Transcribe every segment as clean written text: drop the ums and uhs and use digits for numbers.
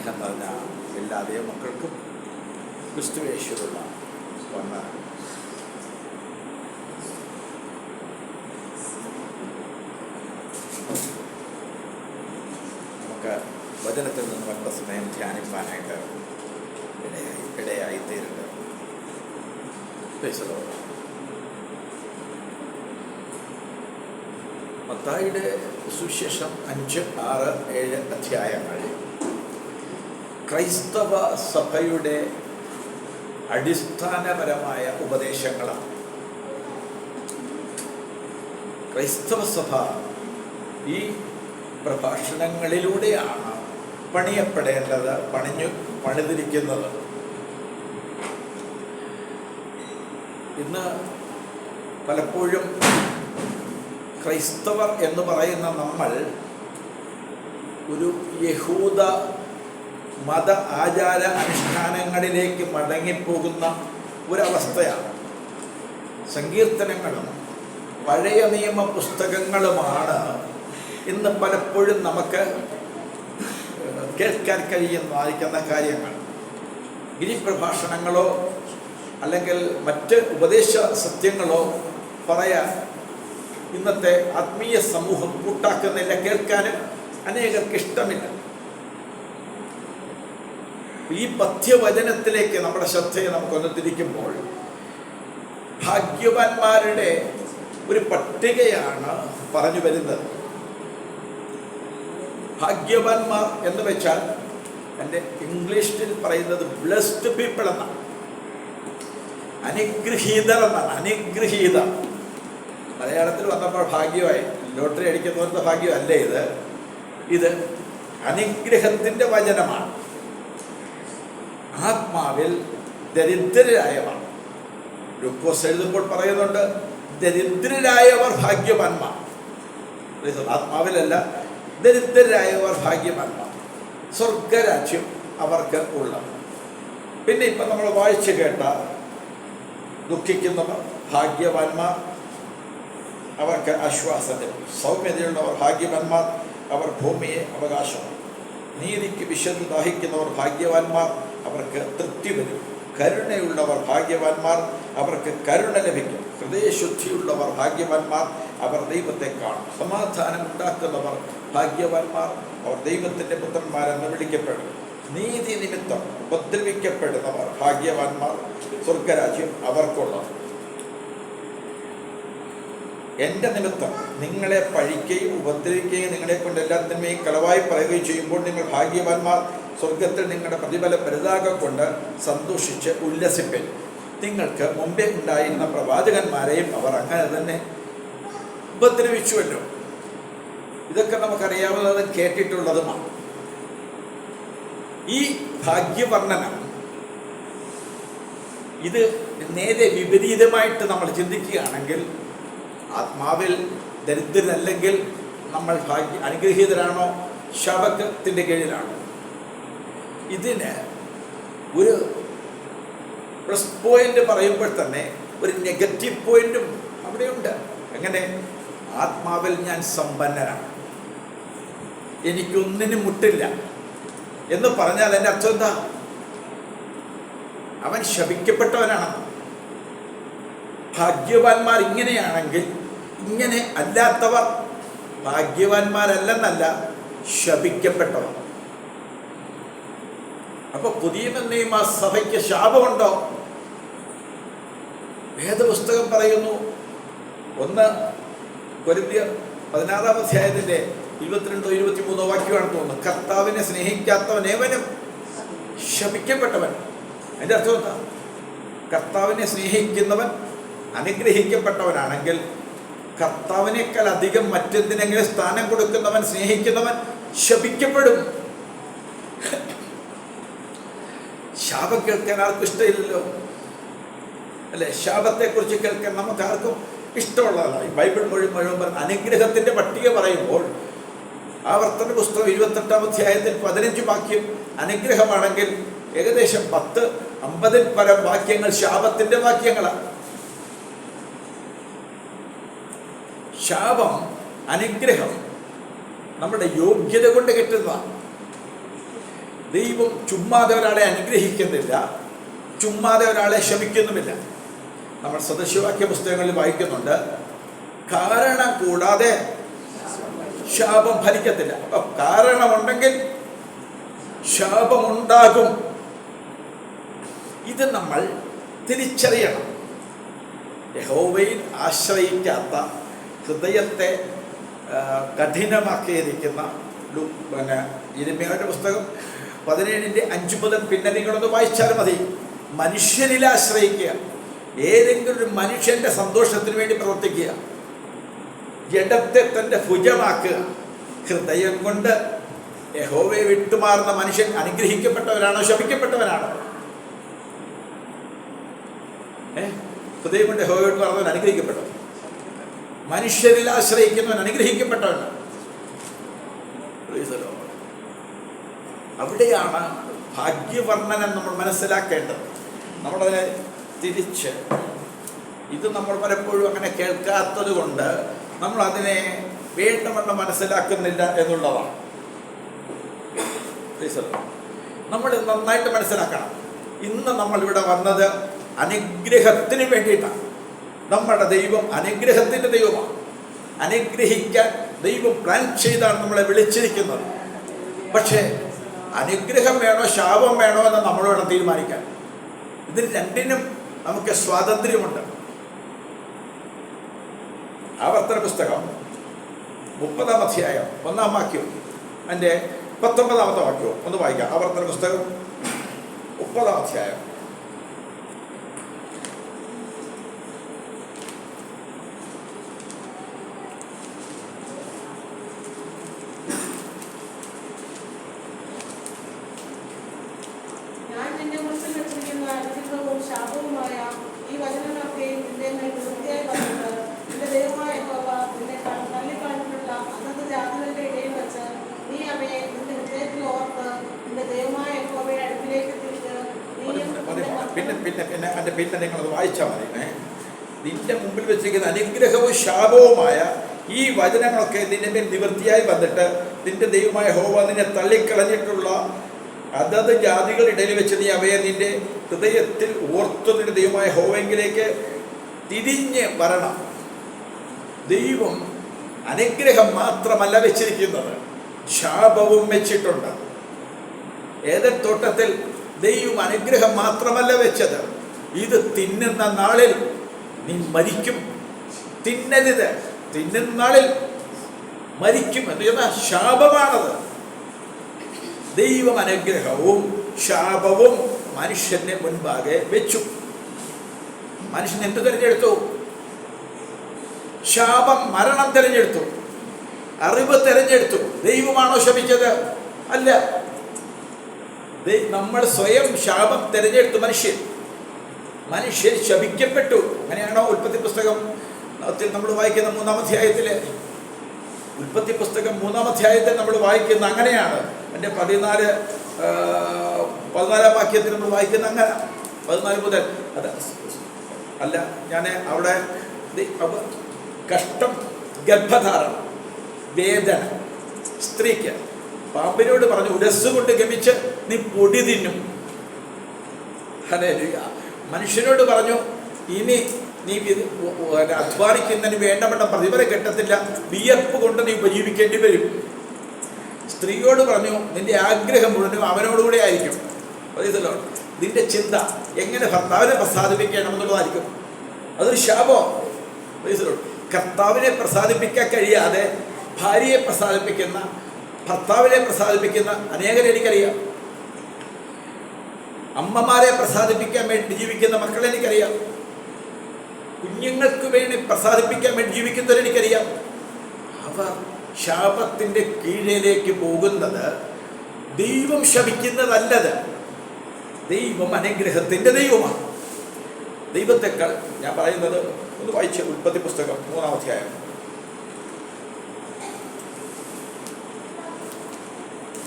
സ്നേഹം നിറഞ്ഞ എല്ലാ ദൈവമക്കൾക്കും ക്രിസ്തുയേശുവിലുള്ള വന്ദനം. നമുക്ക് വചനത്തിൽ നിന്ന് വളരെ സമയം ധ്യാനിപ്പാനായിട്ട് ഇടയായിത്തീരുന്നത്. മത്തായിയുടെ സുവിശേഷം 5, 6, 7 അധ്യായങ്ങൾ ക്രൈസ്തവ സഭയുടെ അടിസ്ഥാനപരമായ ഉപദേശങ്ങളാണ്. ക്രൈസ്തവ സഭ ഈ പ്രഭാഷണങ്ങളിലൂടെയാണ് പണിയപ്പെടേണ്ടത്, പണിതിരിക്കുന്നത്. ഇന്ന് പലപ്പോഴും ക്രൈസ്തവർ എന്ന് പറയുന്ന നമ്മൾ ഒരു യഹൂദ മത ആചാര അനുഷ്ഠാനങ്ങളിലേക്ക് മടങ്ങിപ്പോകുന്ന ഒരവസ്ഥയാണ്. സങ്കീർത്തനങ്ങളും പഴയ നിയമ പുസ്തകങ്ങളുമാണ് ഇന്ന് പലപ്പോഴും നമുക്ക് കേൾക്കാൻ വായിക്കുന്ന കാര്യങ്ങൾ. ഗിരിപ്രഭാഷണങ്ങളോ അല്ലെങ്കിൽ മറ്റ് ഉപദേശ സത്യങ്ങളോ പറയാൻ ഇന്നത്തെ ആത്മീയ സമൂഹം കൂട്ടാക്കുന്നില്ല, കേൾക്കാനും അനേകർക്ക് ഇഷ്ടമില്ല. ഈ പഥ്യവചനത്തിലേക്ക് നമ്മുടെ ശ്രദ്ധയെ നമുക്കൊന്ന് തിരിക്കുമ്പോൾ ഭാഗ്യവാന്മാരുടെ ഒരു പട്ടികയാണ് പറഞ്ഞു വരുന്നത്. ഭാഗ്യവാന്മാർ എന്ന് വെച്ചാൽ എൻ്റെ ഇംഗ്ലീഷിൽ പറയുന്നത് ബ്ലെസ്ഡ് പീപ്പിൾ എന്നാണ്, അനുഗ്രഹീതർ എന്നാണ്. അനുഗ്രഹീത മലയാളത്തിൽ വന്നപ്പോൾ ഭാഗ്യമായി, ലോട്ടറി അടിക്കുന്നവരുടെ ഭാഗ്യമല്ലേ ഇത് അനുഗ്രഹത്തിൻ്റെ വചനമാണ്. ആത്മാവിൽ ദരിദ്രരായവർ, ലൂക്കോസ് എഴുതുമ്പോൾ പറയുന്നുണ്ട്, ദരിദ്രരായവർ ഭാഗ്യവാന്മാർ. ആത്മാവിലല്ല, ദരിദ്രരായവർ ഭാഗ്യവാന്മാർ, സ്വർഗരാജ്യം അവർക്ക് ഉള്ളത്. പിന്നെ ഇപ്പം നമ്മൾ വായിച്ചു കേട്ട ദുഃഖിക്കുന്നവർ ഭാഗ്യവാന്മാർ, അവർക്ക് ആശ്വാസം ലഭിക്കും. സൗമ്യതയുള്ളവർ ഭാഗ്യവാന്മാർ, അവർ ഭൂമിയെ അവകാശമാണ്. നീതിക്ക് വിശന്ന് ദാഹിക്കുന്നവർ ഭാഗ്യവാന്മാർ, അവർക്ക് തൃപ്തി വരും. കരുണയുള്ളവർ ഭാഗ്യവാന്മാർ, അവർക്ക് കരുണ ലഭിക്കും. ഹൃദയശുദ്ധിയുള്ളവർ ഭാഗ്യവാന്മാർ, അവർ ദൈവത്തെ കാണും. സമാധാനം ഉണ്ടാക്കുന്നവർ ഭാഗ്യവാന്മാർ, അവർ ദൈവത്തിൻ്റെ പുത്രന്മാരെന്ന് വിളിക്കപ്പെടും. നീതി നിമിത്തം ഉപദ്രവിക്കപ്പെടുന്നവർ ഭാഗ്യവാന്മാർ, സ്വർഗരാജ്യം അവർക്കുള്ളത്. എൻ്റെ നിമിത്തം നിങ്ങളെ പഴിക്കുകയും ഉപദ്രവിക്കുകയും നിങ്ങളെ കൊണ്ട് എല്ലാത്തിന്മേയും കളവായി പറയുകയും ചെയ്യുമ്പോൾ നിങ്ങൾ ഭാഗ്യവാന്മാർ, സ്വർഗത്തിൽ നിങ്ങളുടെ പ്രതിഫലം വലുതാകൊണ്ട് സന്തോഷിച്ച് ഉല്ലസിപ്പിൻ. നിങ്ങൾക്ക് മുമ്പേ ഉണ്ടായിരുന്ന പ്രവാചകന്മാരെയും അവർ അങ്ങനെ തന്നെ ഉപദ്രവിച്ചുവല്ലോ. ഇതൊക്കെ നമുക്കറിയാവുന്നതും കേട്ടിട്ടുള്ളതുമാണ്. ഈ ഭാഗ്യവർണ്ണനം ഇത് നേരെ വിപരീതമായിട്ട് നമ്മൾ ചിന്തിക്കുകയാണെങ്കിൽ, ആത്മാവിൽ ദരിദ്രനല്ലെങ്കിൽ നമ്മൾ അനുഗ്രഹീതരാണോ, ശാപത്തിൻ്റെ കീഴിലാണോ? ഇതിന് ഒരു പ്ലസ് പോയിന്റ് പറയുമ്പോൾ തന്നെ ഒരു നെഗറ്റീവ് പോയിന്റും അവിടെയുണ്ട്. എങ്ങനെ? ആത്മാവിൽ ഞാൻ സമ്പന്നനാണ്, എനിക്കൊന്നിനും മുട്ടില്ല എന്ന് പറഞ്ഞാൽ എൻ്റെ അർത്ഥം എന്താ? അവൻ ശപിക്കപ്പെട്ടവനാണ്. ഭാഗ്യവാന്മാർ ഇങ്ങനെയാണെങ്കിൽ, ഇങ്ങനെ അല്ലാത്തവർ ഭാഗ്യവാന്മാരല്ലെന്നല്ല, ശപിക്കപ്പെട്ടവർ. അപ്പൊ പുതിയ നിയമ സഭയ്ക്ക് ശാപമുണ്ടോ? വേദപുസ്തകം പറയുന്നു, 1 കൊരിന്ത്യർ 16-ാം അധ്യായത്തിൻ്റെ 22, 23 വാക്യമാണ് തോന്നുന്നത്. കർത്താവിനെ സ്നേഹിക്കാത്തവൻ ഏവനും ശപിക്കപ്പെട്ടവൻ. അതിൻ്റെ അർത്ഥം എന്താ? കർത്താവിനെ സ്നേഹിക്കുന്നവൻ അനുഗ്രഹിക്കപ്പെട്ടവനാണെങ്കിൽ, കർത്താവിനേക്കാൾ അധികം മറ്റെന്തിനെങ്കിലും സ്ഥാനം കൊടുക്കുന്നവൻ, സ്നേഹിക്കുന്നവൻ ശപിക്കപ്പെടും. ശാപം കേൾക്കാൻ ആർക്കും ഇഷ്ടമില്ലല്ലോ, അല്ലെ? ശാപത്തെക്കുറിച്ച് കേൾക്കാൻ നമുക്ക് ആർക്കും ഇഷ്ടമുള്ളതല്ല. ബൈബിൾ മുഴുവൻ പറഞ്ഞ അനുഗ്രഹത്തിൻ്റെ പട്ടിക പറയുമ്പോൾ ആവർത്തന പുസ്തകം 28-ാം അധ്യായത്തിൽ 15 വാക്യം അനുഗ്രഹമാണെങ്കിൽ, ഏകദേശം 50 പരം വാക്യങ്ങൾ ശാപത്തിൻ്റെ വാക്യങ്ങളാണ്. ശാപം അനുഗ്രഹം നമ്മുടെ യോഗ്യത കൊണ്ട് കിട്ടുന്നതാണ്. ദൈവം ചുമ്മാതെ ഒരാളെ അനുഗ്രഹിക്കുന്നില്ല, ചുമ്മാതെ ഒരാളെ ശമിക്കുന്നുമില്ല. നമ്മൾ സദൃശവാക്യ പുസ്തകങ്ങളിൽ വായിക്കുന്നുണ്ട്, കാരണം കൂടാതെ ശാപം ഫലിക്കത്തില്ല. അപ്പൊ കാരണമുണ്ടെങ്കിൽ ശാപമുണ്ടാകും. ഇത് നമ്മൾ തിരിച്ചറിയണം. യഹോവയിൽ ആശ്രയിക്കാത്ത, ഹൃദയത്തെ കഠിനമാക്കിയിരിക്കുന്ന യിരെമ്യാവിന്റെ പുസ്തകം 17:5 മുതൽ പിന്നെ നിങ്ങളൊന്ന് വായിച്ചാൽ മതി. മനുഷ്യനിൽ ആശ്രയിക്കുക, ഏതെങ്കിലും ഒരു മനുഷ്യന്റെ സന്തോഷത്തിന് വേണ്ടി പ്രവർത്തിക്കുക, ജഡത്തെ തൻ്റെ ഭുജമാക്കുക. ഹൃദയം കൊണ്ട് യഹോവയെ വിട്ടുമാറുന്ന മനുഷ്യൻ അനുഗ്രഹിക്കപ്പെട്ടവനാണോ ശപിക്കപ്പെട്ടവനാണോ? ഹൃദയം കൊണ്ട് യഹോവയെ വിട്ടുമാറുന്നവൻ അനുഗ്രഹിക്കപ്പെട്ടവൻ, മനുഷ്യരിൽ ആശ്രയിക്കുന്നവൻ അനുഗ്രഹിക്കപ്പെട്ടവനാണ്. അവിടെയാണ് ഭാഗ്യവർണ്ണനം നമ്മൾ മനസ്സിലാക്കേണ്ടത്. നമ്മളതിനെ തിരിച്ച്, ഇത് നമ്മൾ പലപ്പോഴും അങ്ങനെ കേൾക്കാത്തത് കൊണ്ട് നമ്മൾ അതിനെ വേണ്ടവണ്ണം മനസ്സിലാക്കുന്നില്ല എന്നുള്ളതാണ്. നമ്മൾ നന്നായിട്ട് മനസ്സിലാക്കണം. ഇന്ന് നമ്മളിവിടെ വന്നത് അനുഗ്രഹത്തിന് വേണ്ടിയിട്ടാണ്. നമ്മുടെ ദൈവം അനുഗ്രഹത്തിൻ്റെ ദൈവമാണ്. അനുഗ്രഹിക്കാൻ ദൈവം പ്ലാൻ ചെയ്താണ് നമ്മളെ വിളിച്ചിരിക്കുന്നത്. പക്ഷേ അനുഗ്രഹം വേണോ ശാപം വേണോ എന്ന് നമ്മൾ വേണം തീരുമാനിക്കാൻ. ഇതിന് രണ്ടിനും നമുക്ക് സ്വാതന്ത്ര്യമുണ്ട്. ആവർത്തന പുസ്തകം 30-ാം അധ്യായം 1-ാം വാക്യവും അതിൻ്റെ 19-ാമത്തെ വാക്യവും ഒന്ന് വായിക്കാം. ആവർത്തന പുസ്തകം 30-ാം അധ്യായം. പിന്നെ നിങ്ങളത് വായിച്ചാൽ മതി. നിന്റെ മുമ്പിൽ വെച്ചിരിക്കുന്ന അനുഗ്രഹവും ശാപവുമായ ഈ വചനങ്ങളൊക്കെ നിന്റെ മേൽ നിവൃത്തിയായി വന്നിട്ട് നിന്റെ ദൈവമായ യഹോവ നിന്നെ തള്ളിക്കളഞ്ഞിട്ടുള്ള അതത് ജാതികളുടെ ഇടയിൽ വെച്ച് നീ അവയെ നിന്റെ ഹൃദയത്തിൽ ഓർത്തു നിന്റെ ദൈവമായ യഹോവയെങ്കിലേക്ക് തിരിഞ്ഞ് വരണം. ദൈവം അനുഗ്രഹം മാത്രമല്ല വെച്ചിരിക്കുന്നത്, ശാപവും വെച്ചിട്ടുണ്ട്. ഏതൻ തോട്ടത്തിൽ ദൈവം അനുഗ്രഹം മാത്രമല്ല വെച്ചത്, ഇത് തിന്നുന്ന നാളിൽ നീ മരിക്കും, തിന്നരുത്, തിന്നുന്ന നാളിൽ മരിക്കും എന്ന് പറഞ്ഞാൽ ശാപമാണത്. ദൈവം അനുഗ്രഹവും ശാപവും മനുഷ്യന്റെ മുൻപാകെ വെച്ചു. മനുഷ്യൻ എന്ത് തിരഞ്ഞെടുത്തു? ശാപം, മരണം തിരഞ്ഞെടുത്തു, അറിവ് തിരഞ്ഞെടുത്തു. ദൈവമാണോ ശപിച്ചത്? അല്ല, നമ്മൾ സ്വയം ശാപം തിരഞ്ഞെടുത്തു. മനുഷ്യൻ ശപിക്കപ്പെട്ടു. അങ്ങനെയാണോ ഉൽപ്പത്തി പുസ്തകം നമ്മൾ വായിക്കുന്ന 3-ാം അധ്യായത്തിൽ? ഉൽപ്പത്തി പുസ്തകം 3-ാം അധ്യായത്തിൽ നമ്മൾ വായിക്കുന്ന അങ്ങനെയാണ്. എൻ്റെ 14-ാം വാക്യത്തിൽ നമ്മൾ വായിക്കുന്ന അങ്ങനെ 14 മുതൽ അത് അല്ല, ഞാൻ അവിടെ കഷ്ടം, ഗർഭധാരണം, വേദന സ്ത്രീക്ക് പാമ്പിനോട് പറഞ്ഞു, ഉരസ്സുകൊണ്ട് ഗമിച്ച് നീ പൊടി തിന്നും. ഹല്ലേലൂയ. മനുഷ്യനോട് പറഞ്ഞു, ഇനി നീ അധ്വാനിക്കുന്നതിന് വേണ്ടവണ്ണം പ്രതിഫലം കിട്ടത്തില്ല, വിയർപ്പ് കൊണ്ട് നീ ഉപജീവിക്കേണ്ടി വരും. സ്ത്രീയോട് പറഞ്ഞു, നിന്റെ ആഗ്രഹം മുഴുവനും അവനോടുകൂടെ ആയിരിക്കും. നിന്റെ ചിന്ത എങ്ങനെ ഭർത്താവിനെ പ്രസാദിപ്പിക്കണം എന്നുള്ളതായിരിക്കും. അതൊരു ശാപം. കർത്താവിനെ പ്രസാദിപ്പിക്കാൻ കഴിയാതെ ഭാര്യയെ പ്രസാദിപ്പിക്കുന്ന, ഭർത്താവിനെ പ്രസാദിപ്പിക്കുന്ന അനേകരെ എനിക്കറിയാം. അമ്മമാരെ പ്രസാദിപ്പിക്കാൻ വേണ്ടി ജീവിക്കുന്ന മക്കളെ എനിക്കറിയാം. കുഞ്ഞുങ്ങൾക്ക് വേണ്ടി പ്രസാദിപ്പിക്കാൻ വേണ്ടി ജീവിക്കുന്നവരെനിക്കറിയാം. അവർ ശാപത്തിൻ്റെ കീഴിലേക്ക് പോകുന്നത് ദൈവം ശപിക്കുന്നതല്ലത്. ദൈവം അനുഗ്രഹത്തിൻ്റെ ദൈവമാണ്. ദൈവത്തെക്കാൾ ഞാൻ പറയുന്നത് ഒന്ന് വായിച്ച ഉൽപ്പത്തി പുസ്തകം 3-ാം അധ്യായം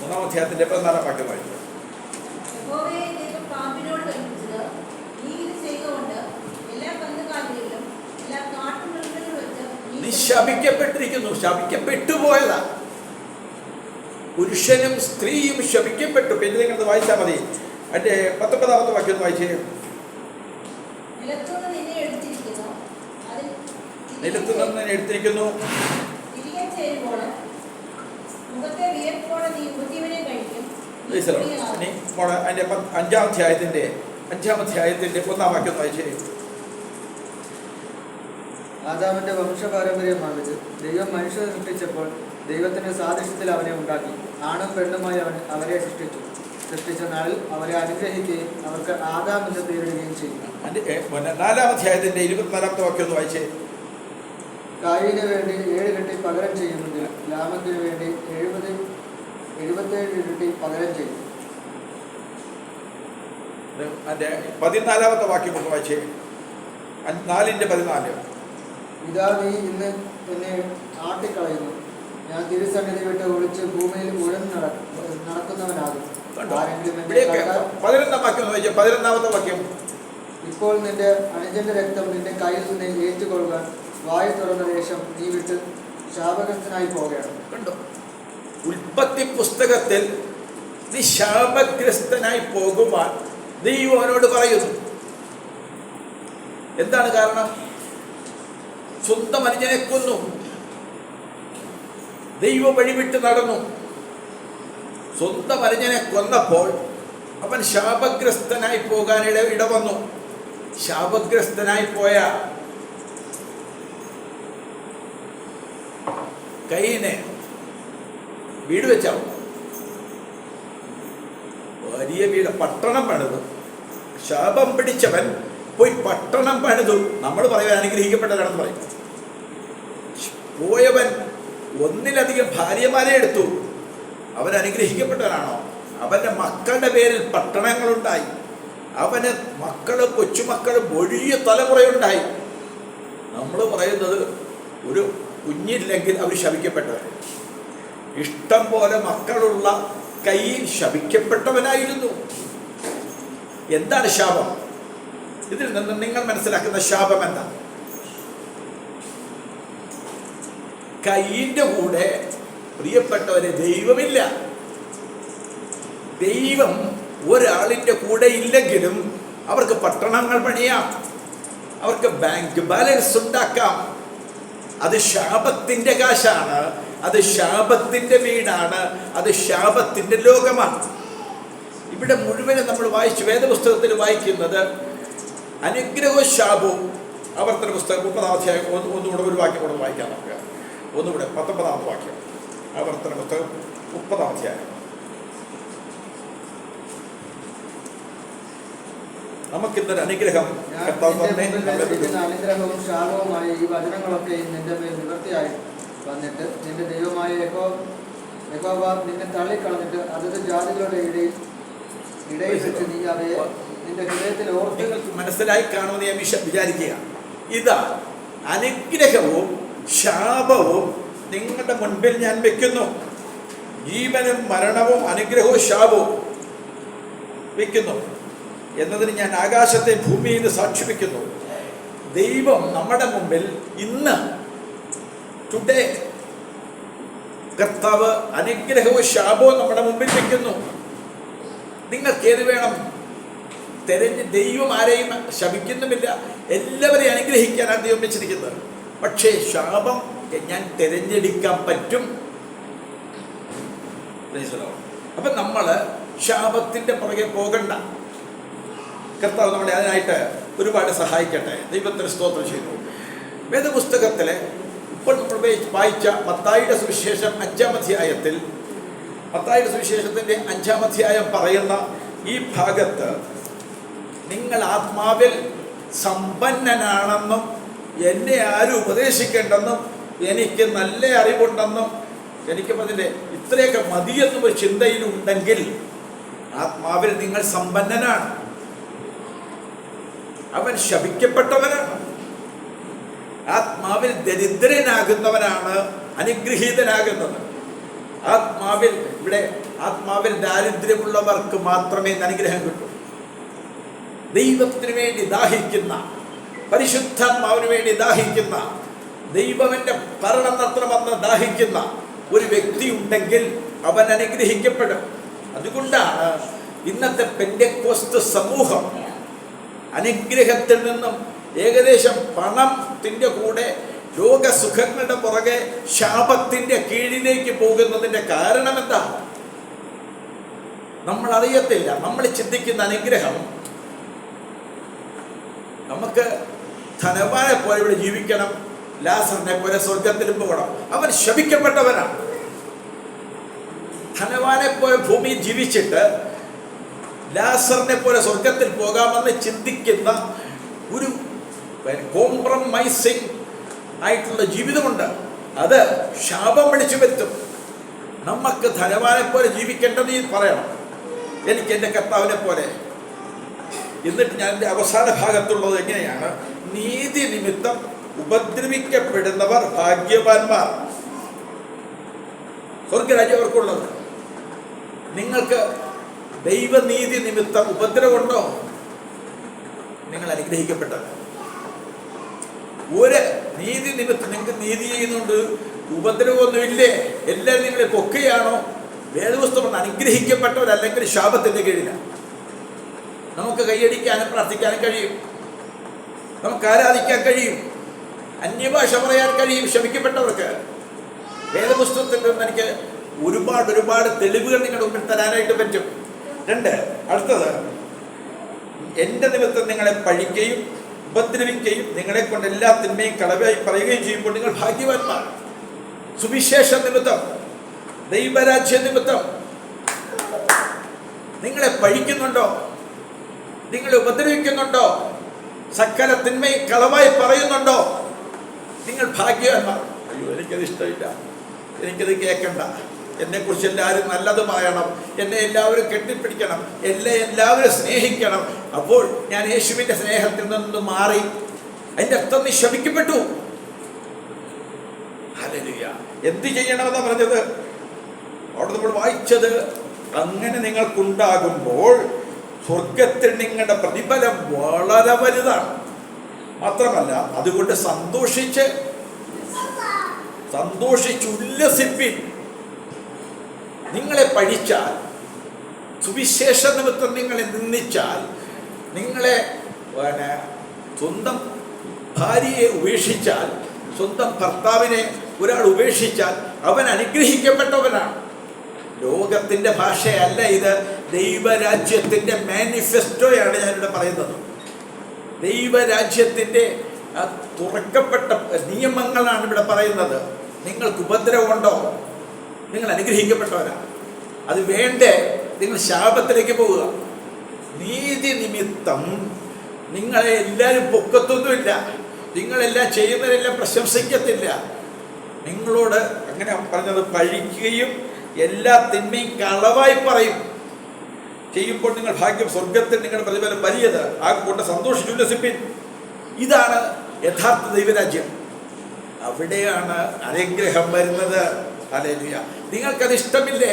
3-ാം അധ്യായത്തിന്റെ 14-ാം വാക്യം വായിച്ചു. നീ ശപിക്കപ്പെട്ടിരിക്കുന്നു. ശപിക്കപ്പെട്ടു പോയതാ. പുരുഷനും സ്ത്രീയും ശപിക്കപ്പെട്ടു. പിന്നെ നിങ്ങൾ വായിച്ചാൽ മതി. അതിൻ്റെ 19-ാമത്തെ വാക്യം ഒന്ന് വായിച്ചേ. നിലത്തുനിന്ന് നിന്നെ എടുത്തിരിക്കുന്നു, അതിൻ്റെ 5-ാം അധ്യായത്തിൻ്റെ 1-ാം വാക്യം ഒന്ന് വായിച്ചേ. ആദാമിന്റെ വംശപാരമ്പര്യമാണിത്. ദൈവം മനുഷ്യരെ സൃഷ്ടിച്ചപ്പോൾ ദൈവത്തിന്റെ സാദൃശ്യത്തിൽ അവനെ ഉണ്ടാക്കി, ആണും പെണ്ണുമായി അവരെ സൃഷ്ടിച്ച നാളിൽ അവരെ അനുഗ്രഹിക്കുകയും അവർക്ക് ആദാം എന്ന് പേരിടുകയും ചെയ്യും. 4-ാം അധ്യായത്തിന്റെ 24-ാമത്തെ വാക്യം ഒന്ന് വായിച്ചേ. കായീന് വേണ്ടി 7 ഇരട്ടി പകരം ചെയ്യുമെങ്കിൽ ലാമത്തിന് വേണ്ടി 77 ഇരട്ടി പകരം ചെയ്യും. അതിന്റെ 14-ാമത്തെ വാക്യം ഒന്ന് വായിച്ചേ. 4:14. ഇതാ നീ ഇന്ന് എന്നെ ആട്ടിക്കളയുന്നു, ഞാൻ തിരുസന്നിധി വിട്ട് ഒളിച്ച് ഭൂമിയിൽ ഉഴന്ന് നടക്കുന്നവനാകും. 11-ാമത്തെ വാക്യം. ഇപ്പോൾ നിന്റെ അനുജന്റെ രക്തം നിന്റെ കയ്യിൽ നിന്ന് ഏറ്റുകൊള്ളുവാൻ വായു തുറന്ന ശേഷം നീ വിട്ട് ശാപഗ്രസ്തനായി പോവുകയാണ്. കണ്ടോ, ഉൽപ്പത്തി പുസ്തകത്തിൽ നീ ശാപഗ്രസ്തനായി പോകുവാൻ ദൈവം അവനോട് പറയുന്നു. എന്താണ് കാരണം? സ്വന്തം അനുജനെ കൊന്നു, ദൈവം വഴിവിട്ട് നടന്നു. സ്വന്തം അനുജനെ കൊന്നപ്പോൾ അവൻ ശാപഗ്രസ്തനായി പോകാൻ ഇടവന്നു. ശാപഗ്രസ്തനായി പോയ കയ്യിനെ വീട് വെച്ചാവും, വലിയ വീട്, പട്ടണം പണിതു. ശാപം പിടിച്ചവൻ പോയി പട്ടണം പണിതു. നമ്മൾ പറയുവാൻ അനുഗ്രഹിക്കപ്പെട്ടവരാണെന്ന് പറയും. പോയവൻ ഒന്നിലധികം ഭാര്യമാരെ എടുത്തു. അവൻ അനുഗ്രഹിക്കപ്പെട്ടവനാണോ? അവൻ്റെ മക്കളുടെ പേരിൽ പട്ടണങ്ങളുണ്ടായി. അവന് മക്കള്, കൊച്ചുമക്കള്, വലിയ തലമുറയുണ്ടായി. നമ്മൾ പറയുന്നത് ഒരു കുഞ്ഞില്ലെങ്കിൽ അവർ ശപിക്കപ്പെട്ടവർ. ഇഷ്ടം പോലെ മക്കളുള്ള കയ്യിൽ ശപിക്കപ്പെട്ടവനായിരുന്നു. എന്താണ് ശാപം? ഇതിൽ നിന്ന് നിങ്ങൾ മനസ്സിലാക്കുന്ന ശാപം എന്താ? കയ്യിൻ്റെ കൂടെ പ്രിയപ്പെട്ടവരെ ദൈവമില്ല. ദൈവം ഒരാളിൻ്റെ കൂടെ ഇല്ലെങ്കിലും അവർക്ക് പട്ടണങ്ങൾ പണിയാം, അവർക്ക് ബാങ്ക് ബാലൻസ് ഉണ്ടാക്കാം. അത് ശാപത്തിൻ്റെ കാശാണ്, അത് ശാപത്തിൻ്റെ വീടാണ്, അത് ശാപത്തിൻ്റെ ലോകമാണ്. ഇവിടെ മുഴുവനും നമ്മൾ വായിച്ചു, വേദപുസ്തകത്തിൽ വായിക്കുന്നത് അനുഗ്രഹവും ശാപവും. ആവർത്തന പുസ്തകം 30-ാം അധ്യായം ഒന്നുകൂടെ ഒരു വാക്യം കൂടെ വായിക്കാൻ നോക്കുക. ഒന്നുകൂടെ 19-ാമത്തെ വാക്യം. ആവർത്തന പുസ്തകം 30-ാം അധ്യായം. നമുക്കിന്നൊരു അനുഗ്രഹം അനുഗ്രഹവും ശാപവുമായ ഈ വചനങ്ങളൊക്കെ നിന്റെ മേൽ നിവൃത്തിയായി വന്നിട്ട് നിന്റെ ദൈവമായ യഹോവ നിന്നെ തള്ളിക്കളഞ്ഞിട്ട് അതത് ജാതികളുടെ ഇടയിൽ വെച്ച് നീ അവയെ നിന്റെ ഹൃദയത്തിൽ ഓർത്ത്. മനസ്സിലായി കാണുമെന്ന് ഞാൻ വിചാരിക്കുക. ഇതാ അനുഗ്രഹവും ശാപവും നിങ്ങളുടെ മുൻപിൽ ഞാൻ വെക്കുന്നു. ജീവനും മരണവും അനുഗ്രഹവും ശാപവും വെക്കുന്നു എന്നതിന് ഞാൻ ആകാശത്തെ ഭൂമിയിൽ സാക്ഷി വയ്ക്കുന്നു. ദൈവം നമ്മുടെ മുമ്പിൽ ഇന്ന് ടുഡേ കർത്താവ് അനുഗ്രഹവും ശാപവും നമ്മുടെ മുമ്പിൽ വെക്കുന്നു. നിങ്ങൾക്ക് ഏത് വേണം? ദൈവം ആരെയും ശപിക്കുന്നുമില്ല, എല്ലാവരെയും അനുഗ്രഹിക്കാനാണ് ദൈവം വെച്ചിരിക്കുന്നത്. പക്ഷേ ശാപം ഞാൻ തിരഞ്ഞെടുക്കാൻ പറ്റും. അപ്പം നമ്മൾ ശാപത്തിൻ്റെ പുറകെ പോകണ്ട. കർത്താവ് നമ്മളെ അതിനായിട്ട് ഒരുപാട് സഹായിക്കട്ടെ. ദൈവത്തിന് സ്തോത്രം ചെയ്യുന്നു. വേദപുസ്തകത്തിലെ ഇപ്പോൾ നമ്മൾ വായിച്ച മത്തായിയുടെ സുവിശേഷം 5-ാം അധ്യായത്തിൽ, മത്തായിയുടെ സുവിശേഷത്തിൻ്റെ 5-ാം അധ്യായം പറയുന്ന ഈ ഭാഗത്ത് നിങ്ങൾ ആത്മാവിൽ സമ്പന്നനാണെന്നും എന്നെ ആരും ഉപദേശിക്കേണ്ടെന്നും എനിക്ക് നല്ല അറിവുണ്ടെന്നും എനിക്ക് അതിൻ്റെ ഇത്രയൊക്കെ മതിയെന്നും ഒരു ചിന്തയിലുണ്ടെങ്കിൽ ആത്മാവിൽ നിങ്ങൾ സമ്പന്നനാണ്. അവൻ ശപിക്കപ്പെട്ടവനാണ്. ആത്മാവിൽ ദരിദ്രനാകുന്നവനാണ് അനുഗ്രഹീതനാകുന്നത്. ആത്മാവിൽ ദാരിദ്ര്യമുള്ളവർക്ക് മാത്രമേ അനുഗ്രഹം കിട്ടൂ. ദൈവത്തിന് വേണ്ടി ദാഹിക്കുന്ന, പരിശുദ്ധാത്മാവിന് വേണ്ടി ദാഹിക്കുന്ന, ദൈവമെൻ്റെ ഭരണം നടത്തണമെന്ന് ദാഹിക്കുന്ന ഒരു വ്യക്തി ഉണ്ടെങ്കിൽ അവൻ അനുഗ്രഹിക്കപ്പെടും. അതുകൊണ്ടാണ് ഇന്നത്തെ പെന്തെക്കോസ്ത് സമൂഹം അനുഗ്രഹത്തിൽ നിന്നും ഏകദേശം പണത്തിൻ്റെ കൂടെ ലോകസുഖങ്ങളുടെ പുറകെ ശാപത്തിൻ്റെ കീഴിലേക്ക് പോകുന്നതിൻ്റെ കാരണം എന്താ? നമ്മൾ അറിയത്തില്ല. നമ്മൾ ചിന്തിക്കുന്ന അനുഗ്രഹം നമുക്ക് ധനവാനെ പോലെ ഇവിടെ ജീവിക്കണം, ലാസറിനെ പോലെ സ്വർഗത്തിലും പോകണം. അവൻ ശപിക്കപ്പെട്ടവനാണ്. ധനവാനെ പോലെ ഭൂമിയിൽ ജീവിച്ചിട്ട് ലാസറിനെ പോലെ സ്വർഗത്തിൽ പോകാമെന്ന് ചിന്തിക്കുന്ന ഒരു കോംപ്രമൈസിങ് ആയിട്ടുള്ള ജീവിതമുണ്ട്. അത് ശാപം വിളിച്ചു വരുത്തും. നമുക്ക് ധനവാനെ പോലെ ജീവിക്കേണ്ടത് പറയണം, എനിക്ക് എൻ്റെ കർത്താവിനെ പോലെ. എന്നിട്ട് ഞാൻ എൻ്റെ അവസാന ഭാഗത്തുള്ളത് എങ്ങനെയാണ്? നീതി നിമിത്തം ഉപദ്രവിക്കപ്പെടുന്നവർ ഭാഗ്യവാന്മാർ, സ്വർഗരാജ്യം അവർക്കുള്ളത്. നിങ്ങൾക്ക് ദൈവനീതി നിമിത്തം ഉപദ്രവമുണ്ടോ? നിങ്ങൾ അനുഗ്രഹിക്കപ്പെട്ടത്. ഒരു നീതി നിമിത്തം നിങ്ങൾക്ക് നീതി ചെയ്യുന്നുണ്ട്, ഉപദ്രവമൊന്നുമില്ലേ? എല്ലാവരും നിങ്ങളെ പൊക്കുകയാണോ? വേദപുസ്തകം അനുഗ്രഹിക്കപ്പെട്ടവരല്ലെങ്കിൽ ശാപത്തിൻ്റെ കീഴിലാണ്. നമുക്ക് കൈയടിക്കാനും പ്രാർത്ഥിക്കാനും കഴിയും, നമുക്ക് ആരാധിക്കാൻ കഴിയും, അന്യഭാഷ പറയാൻ കഴിയും ശമിക്കപ്പെട്ടവർക്ക്. വേദപുസ്തകത്തിൽ നിന്ന് എനിക്ക് ഒരുപാട് തെളിവുകൾ നിങ്ങളുടെ മുമ്പിൽ തരാനായിട്ട് പറ്റും. 2, അടുത്തത്, എൻ്റെ നിമിത്തം നിങ്ങളെ പഴിക്കുകയും ഉപദ്രവിക്കുകയും നിങ്ങളെ കൊണ്ട് എല്ലാ തിന്മയും കളവായി പറയുകയും ചെയ്യുമ്പോൾ നിങ്ങൾ ഭാഗ്യവാന്മാർ. സുവിശേഷ നിമിത്തം, ദൈവരാജ്യ നിമിത്തം നിങ്ങളെ പഴിക്കുന്നുണ്ടോ? നിങ്ങളെ ഉപദ്രവിക്കുന്നുണ്ടോ? സകല തിന്മയും കളവായി പറയുന്നുണ്ടോ? നിങ്ങൾ ഭാഗ്യവാന്മാർ. അയ്യോ, എനിക്കത് ഇഷ്ടമില്ല, എനിക്കത് കേൾക്കണ്ട, എന്നെക്കുറിച്ച് എല്ലാവരും നല്ലത് പറയണം, എന്നെ എല്ലാവരും കെട്ടിപ്പിടിക്കണം, എല്ലാവരും സ്നേഹിക്കണം. അപ്പോൾ ഞാൻ യേശുവിൻ്റെ സ്നേഹത്തിൽ നിന്ന് മാറി. അതിൻ്റെ അർത്ഥം നീ ശപിക്കപ്പെട്ടു. ഹല്ലേലൂയ. എന്ത് ചെയ്യണമെന്നാണ് പറഞ്ഞത്? അവിടെ നമ്മൾ വായിച്ചത്, അങ്ങനെ നിങ്ങൾക്കുണ്ടാകുമ്പോൾ സ്വർഗത്തിൽ നിങ്ങളുടെ പ്രതിഫലം വളരെ വലുതാണ്. മാത്രമല്ല അതുകൊണ്ട് സന്തോഷിച്ചുല്ലസിപ്പിൻ. നിങ്ങളെ പഴിച്ചാൽ, സുവിശേഷ നിമിത്തം നിങ്ങളെ നിന്ദിച്ചാൽ, നിങ്ങളെ സ്വന്തം ഭാര്യയെ ഉപേക്ഷിച്ചാൽ, സ്വന്തം ഭർത്താവിനെ ഒരാൾ ഉപേക്ഷിച്ചാൽ അവൻ അനുഗ്രഹിക്കപ്പെട്ടവനാണ്. ലോകത്തിൻ്റെ ഭാഷയല്ല ഇത്, ദൈവരാജ്യത്തിൻ്റെ മാനിഫെസ്റ്റോയാണ് ഞാനിവിടെ പറയുന്നത്. ദൈവരാജ്യത്തിൻ്റെ തുറക്കപ്പെട്ട നിയമങ്ങളാണ് ഇവിടെ പറയുന്നത്. നിങ്ങൾക്ക് ഉപദ്രവമുണ്ടോ? നിങ്ങൾ അനുഗ്രഹിക്കപ്പെട്ടവരാണ്. അത് വേണ്ടേ? നിങ്ങൾ ശാപത്തിലേക്ക് പോവുക. നീതി നിമിത്തം നിങ്ങളെ എല്ലാവരും പൊക്കത്തൊന്നുമില്ല, നിങ്ങളെല്ലാം ചെയ്യുന്നവരെല്ലാം പ്രശംസിക്കത്തില്ല. നിങ്ങളോട് അങ്ങനെ പറഞ്ഞത് പഴിക്കുകയും എല്ലാ തിന്മയും കളവായി പറയും ചെയ്യുമ്പോൾ നിങ്ങൾ ഭാഗ്യം, സ്വർഗത്തിൽ നിങ്ങളുടെ പ്രതിഫലം വലിയത്. ആ കൊണ്ട് സന്തോഷിച്ചുല്ലസിപ്പിൻ. ഇതാണ് യഥാർത്ഥ ദൈവരാജ്യം. അവിടെയാണ് അനുഗ്രഹം വരുന്നത്. ഹല്ലേലൂയ. നിങ്ങൾക്കത് ഇഷ്ടമില്ലേ?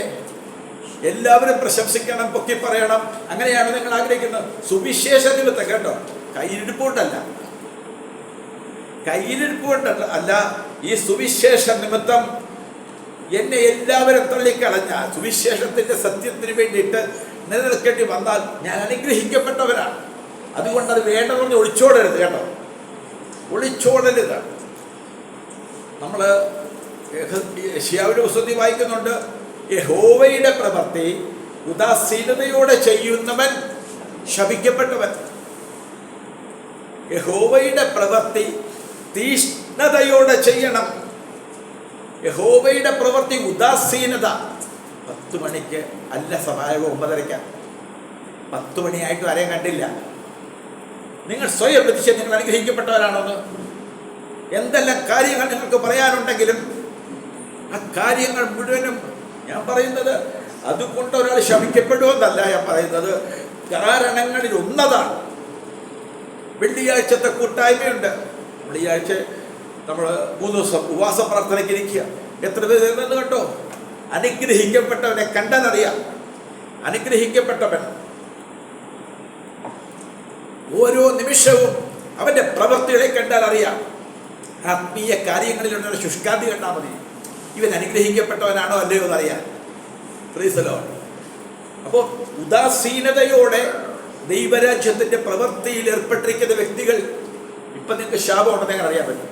എല്ലാവരും പ്രശംസിക്കണം, പൊക്കി പറയണം, അങ്ങനെയാണ് നിങ്ങൾ ആഗ്രഹിക്കുന്നത്. സുവിശേഷ നിമിത്തം, കേട്ടോ, കയ്യിലിരിപ്പുകൊണ്ടല്ല, അല്ല, ഈ സുവിശേഷ നിമിത്തം എന്നെ എല്ലാവരും തള്ളിക്കളഞ്ഞ സുവിശേഷത്തിൻ്റെ സത്യത്തിന് വേണ്ടിയിട്ട് നിലനിൽക്കേണ്ടി വന്നാൽ ഞാൻ അനുഗ്രഹിക്കപ്പെട്ടവരാണ്. അതുകൊണ്ട് അത് വേണമെന്ന് ഒളിച്ചോടരുത്, കേട്ടോ, ഒളിച്ചോടരുത്. നമ്മൾ യെശയ്യാവിന്റെ പുസ്തകത്തിൽ വായിക്കുന്നുണ്ട്, യഹോവയുടെ പ്രവൃത്തി ഉദാസീനതയോടെ ചെയ്യുന്നവൻ ശപിക്കപ്പെട്ടവൻ. യഹോവയുടെ പ്രവൃത്തി തീഷ്ണതയോടെ ചെയ്യണം. യഹോവയുടെ പ്രവൃത്തി ഉദാസീനത. 10 മണിക്ക് അല്ല സഹായകം, 9:30. 10 മണിയായിട്ടും ആരെയും കണ്ടില്ല. നിങ്ങൾ സ്വയം പ്രതിഷ്ഠ നിങ്ങൾ അനുഗ്രഹിക്കപ്പെട്ടവരാണോന്ന്? എന്തെല്ലാം കാര്യങ്ങൾ നിങ്ങൾക്ക് പറയാനുണ്ടെങ്കിലും ആ കാര്യങ്ങൾ മുഴുവനും ഞാൻ പറയുന്നത് അതുകൊണ്ട് ഒരാൾ ശമിക്കപ്പെടുമെന്നല്ല ഞാൻ പറയുന്നത്. കാരണങ്ങളിൽ ഒന്നതാണ്. വെള്ളിയാഴ്ചത്തെ കൂട്ടായ്മയുണ്ട്. വെള്ളിയാഴ്ച നമ്മൾ 3 ദിവസം ഉപവാസ പ്രാർത്ഥനയ്ക്ക് ഇരിക്കുക. എത്ര പേര് നിന്ന് കേട്ടോ? അനുഗ്രഹിക്കപ്പെട്ടവനെ കണ്ടാലറിയാം. അനുഗ്രഹിക്കപ്പെട്ടവൻ ഓരോ നിമിഷവും അവൻ്റെ പ്രവൃത്തികളെ കണ്ടാൽ അറിയാം. ആത്മീയ കാര്യങ്ങളിലുള്ള ശുഷ്കാന്തി കണ്ടാൽ മതി. ഇവൻ അനുഗ്രഹിക്കപ്പെട്ടവനാണോ അല്ലയോ എന്നറിയാം. Praise the Lord. അപ്പോൾ ഉദാസീനതയോടെ ദൈവരാജ്യത്തിന്റെ പ്രവൃത്തിയിൽ ഏർപ്പെട്ടിരിക്കുന്ന വ്യക്തികൾ, ഇപ്പൊ നിങ്ങൾക്ക് ശാപം ഉണ്ടെന്ന് ഞങ്ങൾ അറിയാൻ പറ്റും.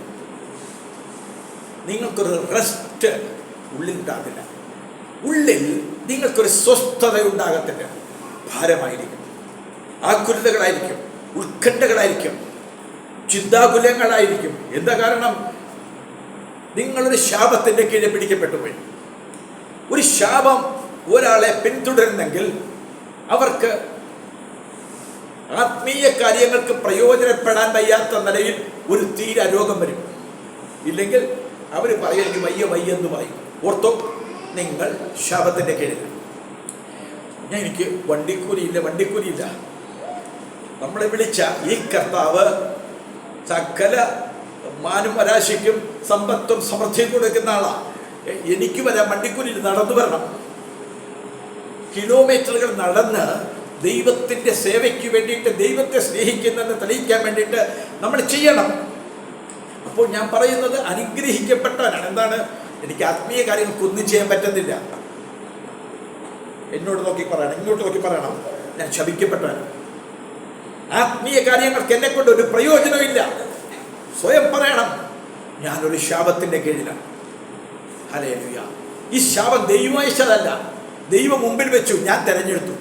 നിങ്ങൾക്കൊരു റെസ്റ്റ് ഉള്ളിൽ ഉണ്ടാകില്ല, ഉള്ളിൽ നിങ്ങൾക്കൊരു സ്വസ്ഥത ഉണ്ടാകത്തില്ല. ഭാരമായിരിക്കും, ആകുലതകളായിരിക്കും, ഉത്കണ്ഠകളായിരിക്കും, ചിന്താകുലങ്ങളായിരിക്കും. എന്താ കാരണം? നിങ്ങളൊരു ശാപത്തിന്റെ കീഴിൽ പിടിക്കപ്പെട്ടു പോയി. ഒരു ശാപം ഒരാളെ പിന്തുടരുന്നെങ്കിൽ അവർക്ക് ആത്മീയ കാര്യങ്ങൾക്ക് പ്രയോജനപ്പെടാൻ വയ്യാത്ത നിലയിൽ ഒരു തീര രോഗം വരും. ഇല്ലെങ്കിൽ അവർ പറയും വയ്യെന്ന് പറയും. ഓർത്തോ, നിങ്ങൾ ശാപത്തിന്റെ കീഴിൽ. എനിക്ക് വണ്ടിക്കൂലിയില്ല. നമ്മളെ വിളിച്ച ഈ കർത്താവ് സകല മാനുമരാശിക്കും സമ്പത്തും സമൃദ്ധിയും കൊടുക്കുന്ന ആളാ. എനിക്ക് വരാൻ വണ്ടിക്കൂലിയിൽ നടന്നു വരണം. കിലോമീറ്ററുകൾ നടന്ന് ദൈവത്തിൻ്റെ സേവയ്ക്ക് വേണ്ടിയിട്ട്, ദൈവത്തെ സ്നേഹിക്കുന്നെന്ന് തെളിയിക്കാൻ വേണ്ടിയിട്ട് നമ്മൾ ചെയ്യണം. അപ്പോൾ ഞാൻ പറയുന്നത് അനുഗ്രഹിക്കപ്പെട്ടവനാണ്. എന്താണ്? എനിക്ക് ആത്മീയ കാര്യങ്ങൾക്കൊന്നും ചെയ്യാൻ പറ്റുന്നില്ല. എന്നോട് നോക്കി പറയണം, ഇങ്ങോട്ട് നോക്കി പറയണം, ഞാൻ ശപിക്കപ്പെട്ടവനാണ്. ആത്മീയ കാര്യങ്ങൾക്ക് എന്നെ കൊണ്ട് ഒരു പ്രയോജനമില്ല. സ്വയം പറയണം, ഞാനൊരു ശാപത്തിൻ്റെ കീഴിലാണ്. ഹല്ലേലൂയ. ഈ ശാപം ദൈവം അയച്ചതല്ല, ദൈവം മുമ്പിൽ വെച്ചു, ഞാൻ തിരഞ്ഞെടുത്തു,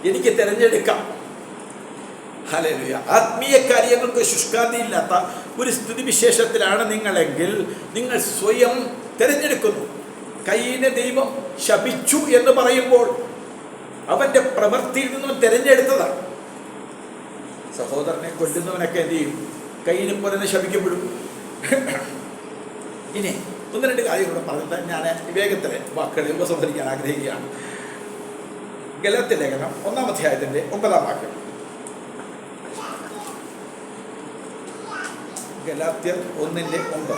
എനിക്ക് തിരഞ്ഞെടുക്കാം. ഹല്ലേലൂയ. ആത്മീയ കാര്യങ്ങൾക്ക് ശുഷ്കാന്തി ഇല്ലാത്ത ഒരു സ്ഥിതിവിശേഷത്തിലാണ് നിങ്ങളെങ്കിൽ നിങ്ങൾ സ്വയം തിരഞ്ഞെടുക്കുന്നു. കയ്യിനെ ദൈവം ശപിച്ചു എന്ന് പറയുമ്പോൾ അവൻ്റെ പ്രവൃത്തിയിൽ നിന്നും തിരഞ്ഞെടുത്തതാണ്. സഹോദരനെ കൊല്ലുന്നവനൊക്കെ എന്ത് ചെയ്യും? കയ്യിനെ പോലെ തന്നെ ശപിക്കപ്പെടും. ഇനി 1-2 കാര്യങ്ങൾ പറഞ്ഞിട്ട് ഞാൻ വേഗത്തിൽ വാക്കുകൾ ഉപസംഹരിക്കാൻ ആഗ്രഹിക്കുകയാണ്. ഗലാത്യ ലേഖനം 1-ാം അധ്യായത്തിൻ്റെ 9-ാം വാക്യം. ഗലാത്യർ 1:9.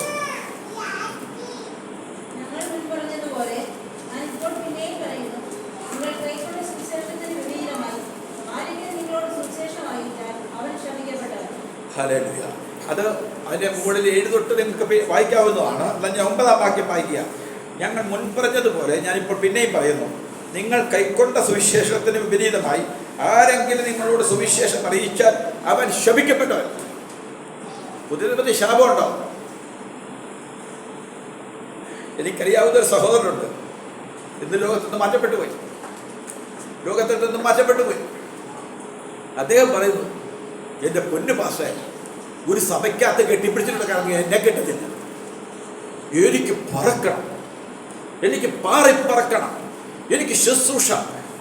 ഹല്ലേലൂയ. അത് അതിൻ്റെ മുകളിൽ 7 തൊട്ട് നിങ്ങൾക്ക് വായിക്കാവുന്നതാണ്. എന്നാൽ ഞാൻ 9-ാം വാക്യം വായിക്കുക. ഞങ്ങൾ മുൻപറഞ്ഞതുപോലെ ഞാനിപ്പോൾ പിന്നെയും പറയുന്നു, നിങ്ങൾ കൈക്കൊണ്ട സുവിശേഷത്തിന് വിപരീതമായി ആരെങ്കിലും നിങ്ങളോട് സുവിശേഷം അറിയിച്ചാൽ അവൻ ശപിക്കപ്പെട്ടവൻ. പുതിയ ശാപമുണ്ടോ? എനിക്കറിയാവുന്നൊരു സഹോദരനുണ്ട്, ഇന്ന് ലോകത്തു നിന്ന് മാറ്റപ്പെട്ടു പോയി. അദ്ദേഹം പറയുന്നു, എൻ്റെ പൊന്നു പാസ്റ്റേ, ഒരു സഭയ്ക്കകത്ത് കെട്ടിപ്പിടിച്ചിട്ട് കാരണം എന്നെ കിട്ടത്തില്ല. എനിക്ക് പറക്കണം, എനിക്ക് പറക്കണം, എനിക്ക് ശുശ്രൂഷ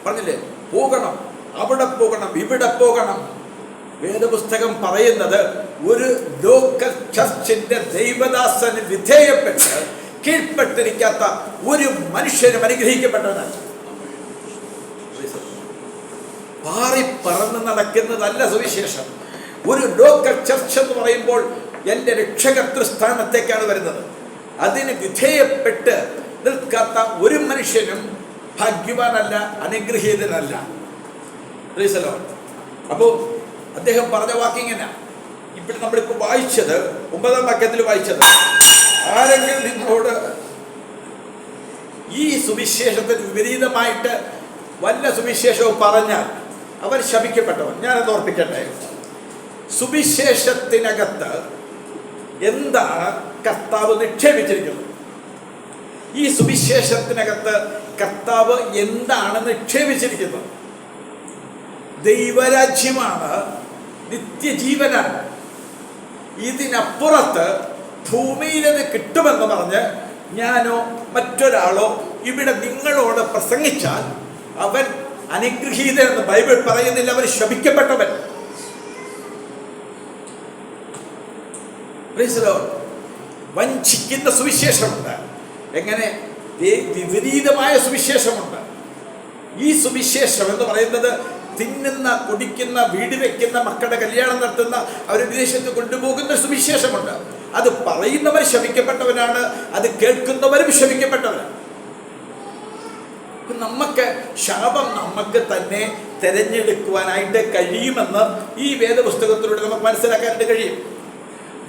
പറഞ്ഞില്ലേ, പോകണം, അവിടെ പോകണം, ഇവിടെ പോകണം. വേദപുസ്തകം പറയുന്നത് ഒരു ലോക്കൽ ചർച്ചിന്റെ ദൈവദാസന് വിധേയപ്പെട്ട് കീഴ്പ്പെട്ടിരിക്കാത്ത ഒരു മനുഷ്യനും അനുഗ്രഹിക്കപ്പെട്ടവനാണ്. പറന്ന് നടക്കുന്നതല്ല സുവിശേഷം. ഒരു ലോക്കൽ ചർച്ച് എന്ന് പറയുമ്പോൾ എൻ്റെ രക്ഷകർത്തൃ സ്ഥാനത്തേക്കാണ് വരുന്നത്. അതിന് വിധേയപ്പെട്ട് നിൽക്കാത്ത ഒരു മനുഷ്യനും ഭാഗ്യവാനല്ല, അനുഗ്രഹീതനല്ല. അപ്പോൾ അദ്ദേഹം പറഞ്ഞ വാക്കിങ്ങനെ, ഇവിടെ നമ്മളിപ്പോൾ വായിച്ചത് 9-ാം വാക്യത്തിൽ വായിച്ചത്, ആരെങ്കിലും നിങ്ങളോട് ഈ സുവിശേഷത്തിന് വിപരീതമായിട്ട് വല്ല സുവിശേഷവും പറഞ്ഞാൽ അവർ ശപിക്കപ്പെട്ടവൻ. ഞാനത് ഓർപ്പിക്കട്ടെ. സുവിശേഷത്തിനകത്ത് എന്താണ് കർത്താവ് നിക്ഷേപിച്ചിരിക്കുന്നത്? ഈ സുവിശേഷത്തിനകത്ത് കർത്താവ് എന്താണ് നിക്ഷേപിച്ചിരിക്കുന്നത്? ദൈവരാജ്യമാണ്, നിത്യജീവനാണ്. ഇതിനപ്പുറത്ത് ഭൂമിയിലത് കിട്ടുമെന്ന് പറഞ്ഞ് ഞാനോ മറ്റൊരാളോ ഇവിടെ നിങ്ങളോട് പ്രസംഗിച്ചാൽ അവൻ അനുഗ്രഹീതനെന്ന് ബൈബിൾ പറയുന്നില്ല, അവൻ ശപിക്കപ്പെട്ടവൻ. വഞ്ചിക്കുന്ന സുവിശേഷമുണ്ട്, എങ്ങനെ വിപരീതമായ സുവിശേഷമുണ്ട്. ഈ സുവിശേഷം എന്ന് പറയുന്നത് തിന്നുന്ന, കുടിക്കുന്ന, വീട് വെക്കുന്ന, മക്കളുടെ കല്യാണം നടത്തുന്ന, അവർ വിദേശത്ത് കൊണ്ടുപോകുന്ന സുവിശേഷമുണ്ട്. അത് പറയുന്നവർ ശപിക്കപ്പെട്ടവനാണ്, അത് കേൾക്കുന്നവരും ശപിക്കപ്പെട്ടവരാണ്. നമുക്ക് ശാപം നമുക്ക് തന്നെ തിരഞ്ഞെടുക്കുവാനായിട്ട് കഴിയുമെന്ന് ഈ വേദപുസ്തകത്തിലൂടെ നമുക്ക് മനസ്സിലാക്കാനായിട്ട് കഴിയും.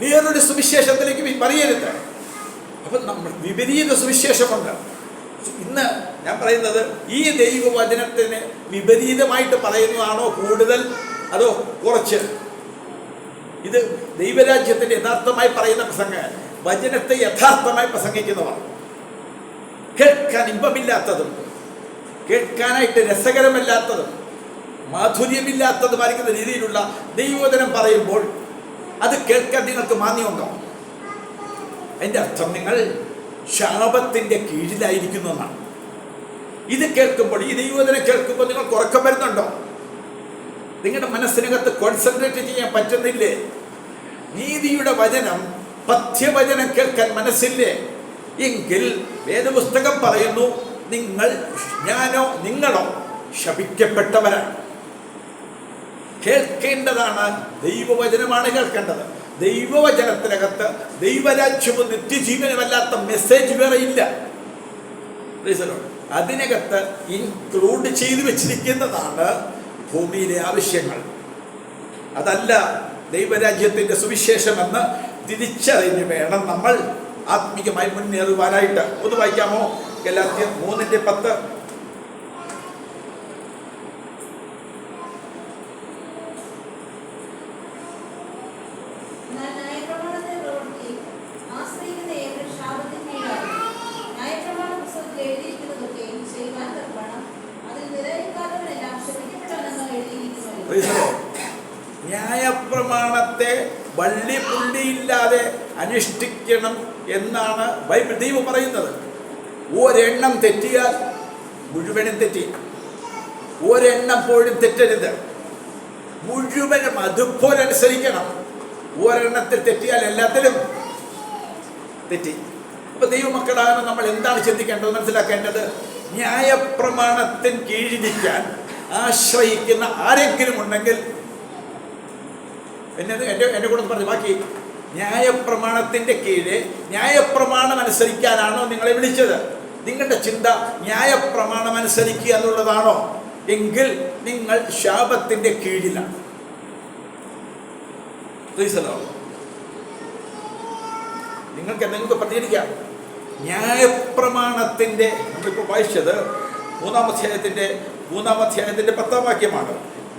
വേറൊരു സുവിശേഷത്തിലേക്ക് പറയരുത്. അപ്പം നമ്മൾ വിപരീത സുവിശേഷമുണ്ട്. ഇന്ന് ഞാൻ പറയുന്നത് ഈ ദൈവവചനത്തിന് വിപരീതമായിട്ട് പറയുന്നതാണോ കൂടുതൽ, അതോ കുറച്ച്? ഇത് ദൈവരാജ്യത്തിന്റെ യഥാർത്ഥമായി പറയുന്ന പ്രസംഗം, വചനത്തെ യഥാർത്ഥമായി പ്രസംഗിക്കുന്നവർ, കേൾക്കാൻ ഇമ്പമില്ലാത്തതും കേൾക്കാനായിട്ട് രസകരമല്ലാത്തതും മാധുര്യമില്ലാത്തതുമായിരിക്കുന്ന രീതിയിലുള്ള ദൈവവചനം പറയുമ്പോൾ അത് കേൾക്കാൻ നിങ്ങൾക്ക് മാന്യമുണ്ടോ? അതിൻ്റെ അർത്ഥം നിങ്ങൾ ശാപത്തിൻ്റെ കീഴിലായിരിക്കുന്നു എന്നാണ്. ഇത് കേൾക്കുമ്പോൾ, ഈ ദൈവവചനം കേൾക്കുമ്പോൾ നിങ്ങൾക്ക് ഉറക്കം വരുന്നുണ്ടോ? നിങ്ങളുടെ മനസ്സിനകത്ത് കോൺസെൻട്രേറ്റ് ചെയ്യാൻ പറ്റുന്നില്ലേ? നീതിയുടെ വചനം, പഥ്യവചനം കേൾക്കാൻ മനസ്സില്ലേ? എങ്കിൽ വേദപുസ്തകം പറയുന്നു, നിങ്ങളോ ശപിക്കപ്പെട്ടവരാണ്. കേൾക്കേണ്ടതാണ് ദൈവവചനമാണ് കേൾക്കേണ്ടത്. ദൈവവചനത്തിനകത്ത് ദൈവരാജ്യവും നിത്യജീവനുമല്ലാത്ത മെസ്സേജ് വേറെ ഇല്ല. അതിനകത്ത് ഇൻക്ലൂഡ് ചെയ്തു വെച്ചിരിക്കുന്നതാണ് ഭൂമിയിലെ ആവശ്യങ്ങൾ. അതല്ല ദൈവരാജ്യത്തിൻ്റെ സുവിശേഷമെന്ന് തിരിച്ചറിഞ്ഞ് വേണം നമ്മൾ ആത്മീയമായി മുന്നേറുവാനായിട്ട്. ഒന്ന് വായിക്കാമോ? ഗലാത്യർ 3:10. ന്യായപ്രമാണത്തെ വള്ളി പുള്ളിയില്ലാതെ അനുഷ്ഠിക്കണം എന്നാണ് ബൈബിൾ ദൈവം പറയുന്നത്. ഒരെണ്ണം തെറ്റിയാൽ മുഴുവനും തെറ്റി. ഒരെണ്ണം പോലും തെറ്റരുത്, മുഴുവനും അതുപോലെ അനുസരിക്കണം. ഒരെണ്ണത്തിൽ തെറ്റിയാൽ എല്ലാത്തിലും തെറ്റി. അപ്പൊ ദൈവമക്കളാണ് നമ്മൾ എന്താണ് ചിന്തിക്കേണ്ടത്, മനസ്സിലാക്കേണ്ടത്? ന്യായപ്രമാണത്തിന് കീഴിരിക്കാൻ ആശ്രയിക്കുന്ന ആരെങ്കിലും ഉണ്ടെങ്കിൽ എൻ്റെ കൂടെ പറഞ്ഞു ബാക്കി. ന്യായപ്രമാണത്തിൻ്റെ കീഴെ ന്യായപ്രമാണം അനുസരിക്കാനാണോ നിങ്ങളെ വിളിച്ചത്? നിങ്ങളുടെ ചിന്ത ന്യായപ്രമാണം അനുസരിക്കുക എന്നുള്ളതാണോ? എങ്കിൽ നിങ്ങൾ ശാപത്തിൻ്റെ കീഴിലാണ്. നിങ്ങൾക്ക് പ്രതികരിക്കാം. ന്യായപ്രമാണത്തിൻ്റെ, നമ്മളിപ്പോൾ വായിച്ചത് 3-ാം അധ്യായത്തിൻ്റെ 10-ാം വാക്യമാണ്.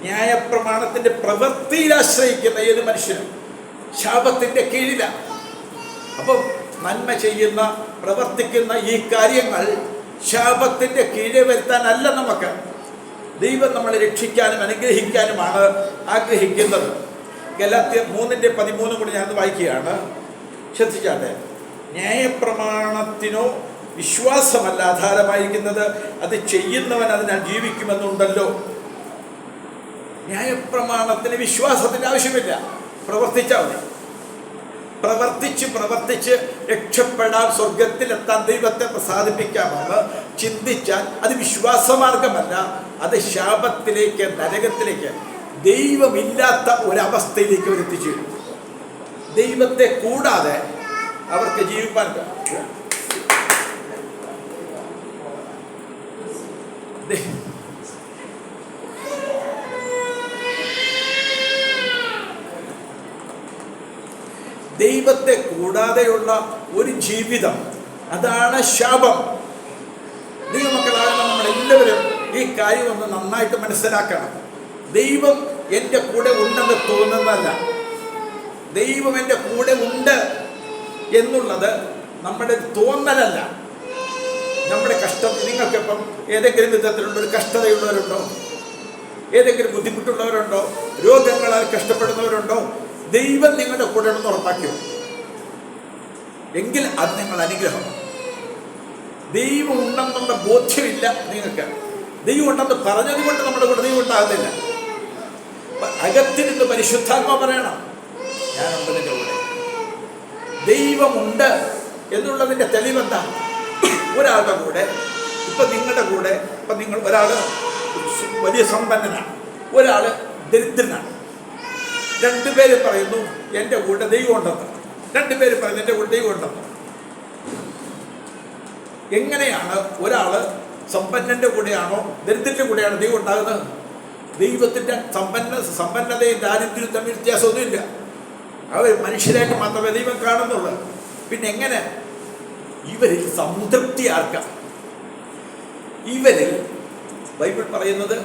ന്യായപ്രമാണത്തിൻ്റെ പ്രവൃത്തിയിൽ ആശ്രയിക്കുന്ന ഏത് മനുഷ്യനും ശാപത്തിൻ്റെ കീഴിലാണ്. അപ്പം നന്മ ചെയ്യുന്ന, പ്രവർത്തിക്കുന്ന ഈ കാര്യങ്ങൾ ശാപത്തിൻ്റെ കീഴെ വരുത്താനല്ല നമുക്ക്. ദൈവം നമ്മളെ രക്ഷിക്കാനും അനുഗ്രഹിക്കാനുമാണ് ആഗ്രഹിക്കുന്നത്. ഗലാത്യർ 3:13 കൂടി ഞാനത് വായിക്കുകയാണ്, ശ്രദ്ധിച്ചാട്ടെ. ന്യായപ്രമാണത്തിനോ വിശ്വാസമല്ല ആധാരമായിരിക്കുന്നത്, അത് ചെയ്യുന്നവൻ അതിനാൽ ജീവിക്കുമെന്നുണ്ടല്ലോ. ന്യായപ്രമാണത്തിന് വിശ്വാസത്തിൻ്റെ ആവശ്യമില്ല, പ്രവർത്തിച്ചാൽ മതി. പ്രവർത്തിച്ച് രക്ഷപ്പെടാൻ, സ്വർഗത്തിലെത്താൻ, ദൈവത്തെ പ്രസാദിപ്പിക്കാമെന്ന് ചിന്തിച്ചാൽ അത് വിശ്വാസമാർഗമല്ല, അത് ശാപത്തിലേക്ക്, നരകത്തിലേക്ക്, ദൈവമില്ലാത്ത ഒരവസ്ഥയിലേക്ക് എത്തിച്ചു. ദൈവത്തെ കൂടാതെ അവർക്ക് ജീവിക്കാൻ ദൈവത്തെ കൂടാതെയുള്ള ഒരു ജീവിതം, അതാണ് ശാപം. ദൈവമക്കളായ നമ്മളെല്ലാവരും ഈ കാര്യം ഒന്ന് നന്നായിട്ട് മനസ്സിലാക്കണം. ദൈവം എൻ്റെ കൂടെ ഉണ്ടെന്ന് തോന്നുന്നതല്ല, ദൈവം എൻ്റെ കൂടെ ഉണ്ട് എന്നുള്ളത് നമ്മുടെ തോന്നലല്ല. നമ്മുടെ കഷ്ടം, നിങ്ങൾക്കിപ്പം ഏതെങ്കിലും വിധത്തിലുള്ളൊരു കഷ്ടതയുള്ളവരുണ്ടോ? ഏതെങ്കിലും ബുദ്ധിമുട്ടുള്ളവരുണ്ടോ? രോഗങ്ങളാൽ കഷ്ടപ്പെടുന്നവരുണ്ടോ? ദൈവം നിങ്ങളുടെ കൂടെ ഉണ്ടെന്ന് ഉറപ്പാക്കിയോ? എങ്കിൽ അത് നിങ്ങൾ അനുഗ്രഹം. ദൈവം ഉണ്ടെന്നുള്ള ബോധ്യമില്ല നിങ്ങൾക്ക്. ദൈവം ഉണ്ടെന്ന് പറഞ്ഞത് കൊണ്ട് നമ്മുടെ കൂടെ ദൈവം ഉണ്ടാകുന്നില്ല. അകത്തിരുന്ന് പരിശുദ്ധാത്മ പറയണം, ഞാനുണ്ട് നിന്റെ കൂടെ. ദൈവമുണ്ട് എന്നുള്ളതിൻ്റെ തെളിവെന്താ? ഒരാളുടെ കൂടെ, ഇപ്പം നിങ്ങളുടെ കൂടെ, ഇപ്പം നിങ്ങൾ ഒരാൾ വലിയ സമ്പന്നനാണ്, ഒരാൾ ദരിദ്രനാണ്. രണ്ടുപേര് പറയുന്നു എൻ്റെ കൂടെ ദൈവം ഉണ്ടെന്ന്, രണ്ടുപേര് പറയുന്നു എൻ്റെ കൂടെ ദൈവം ഉണ്ടെന്ന്. എങ്ങനെയാണ് ഒരാൾ സമ്പന്നൻ്റെ കൂടെയാണോ ദരിദ്രൻ്റെ കൂടെയാണോ ദൈവം ഉണ്ടാകുന്നത്? ദൈവത്തിൻ്റെ സമ്പന്നതയും ദാരിദ്ര്യവും തമ്മിൽ വ്യത്യാസമൊന്നുമില്ല. അവർ മനുഷ്യരായിട്ട് മാത്രമേ ദൈവം കാണുന്നുള്ളൂ. പിന്നെ എങ്ങനെ ഇവരിൽ സംതൃപ്തി ആർക്കാം? ഇവരിൽ ബൈബിൾ പറയുന്നത്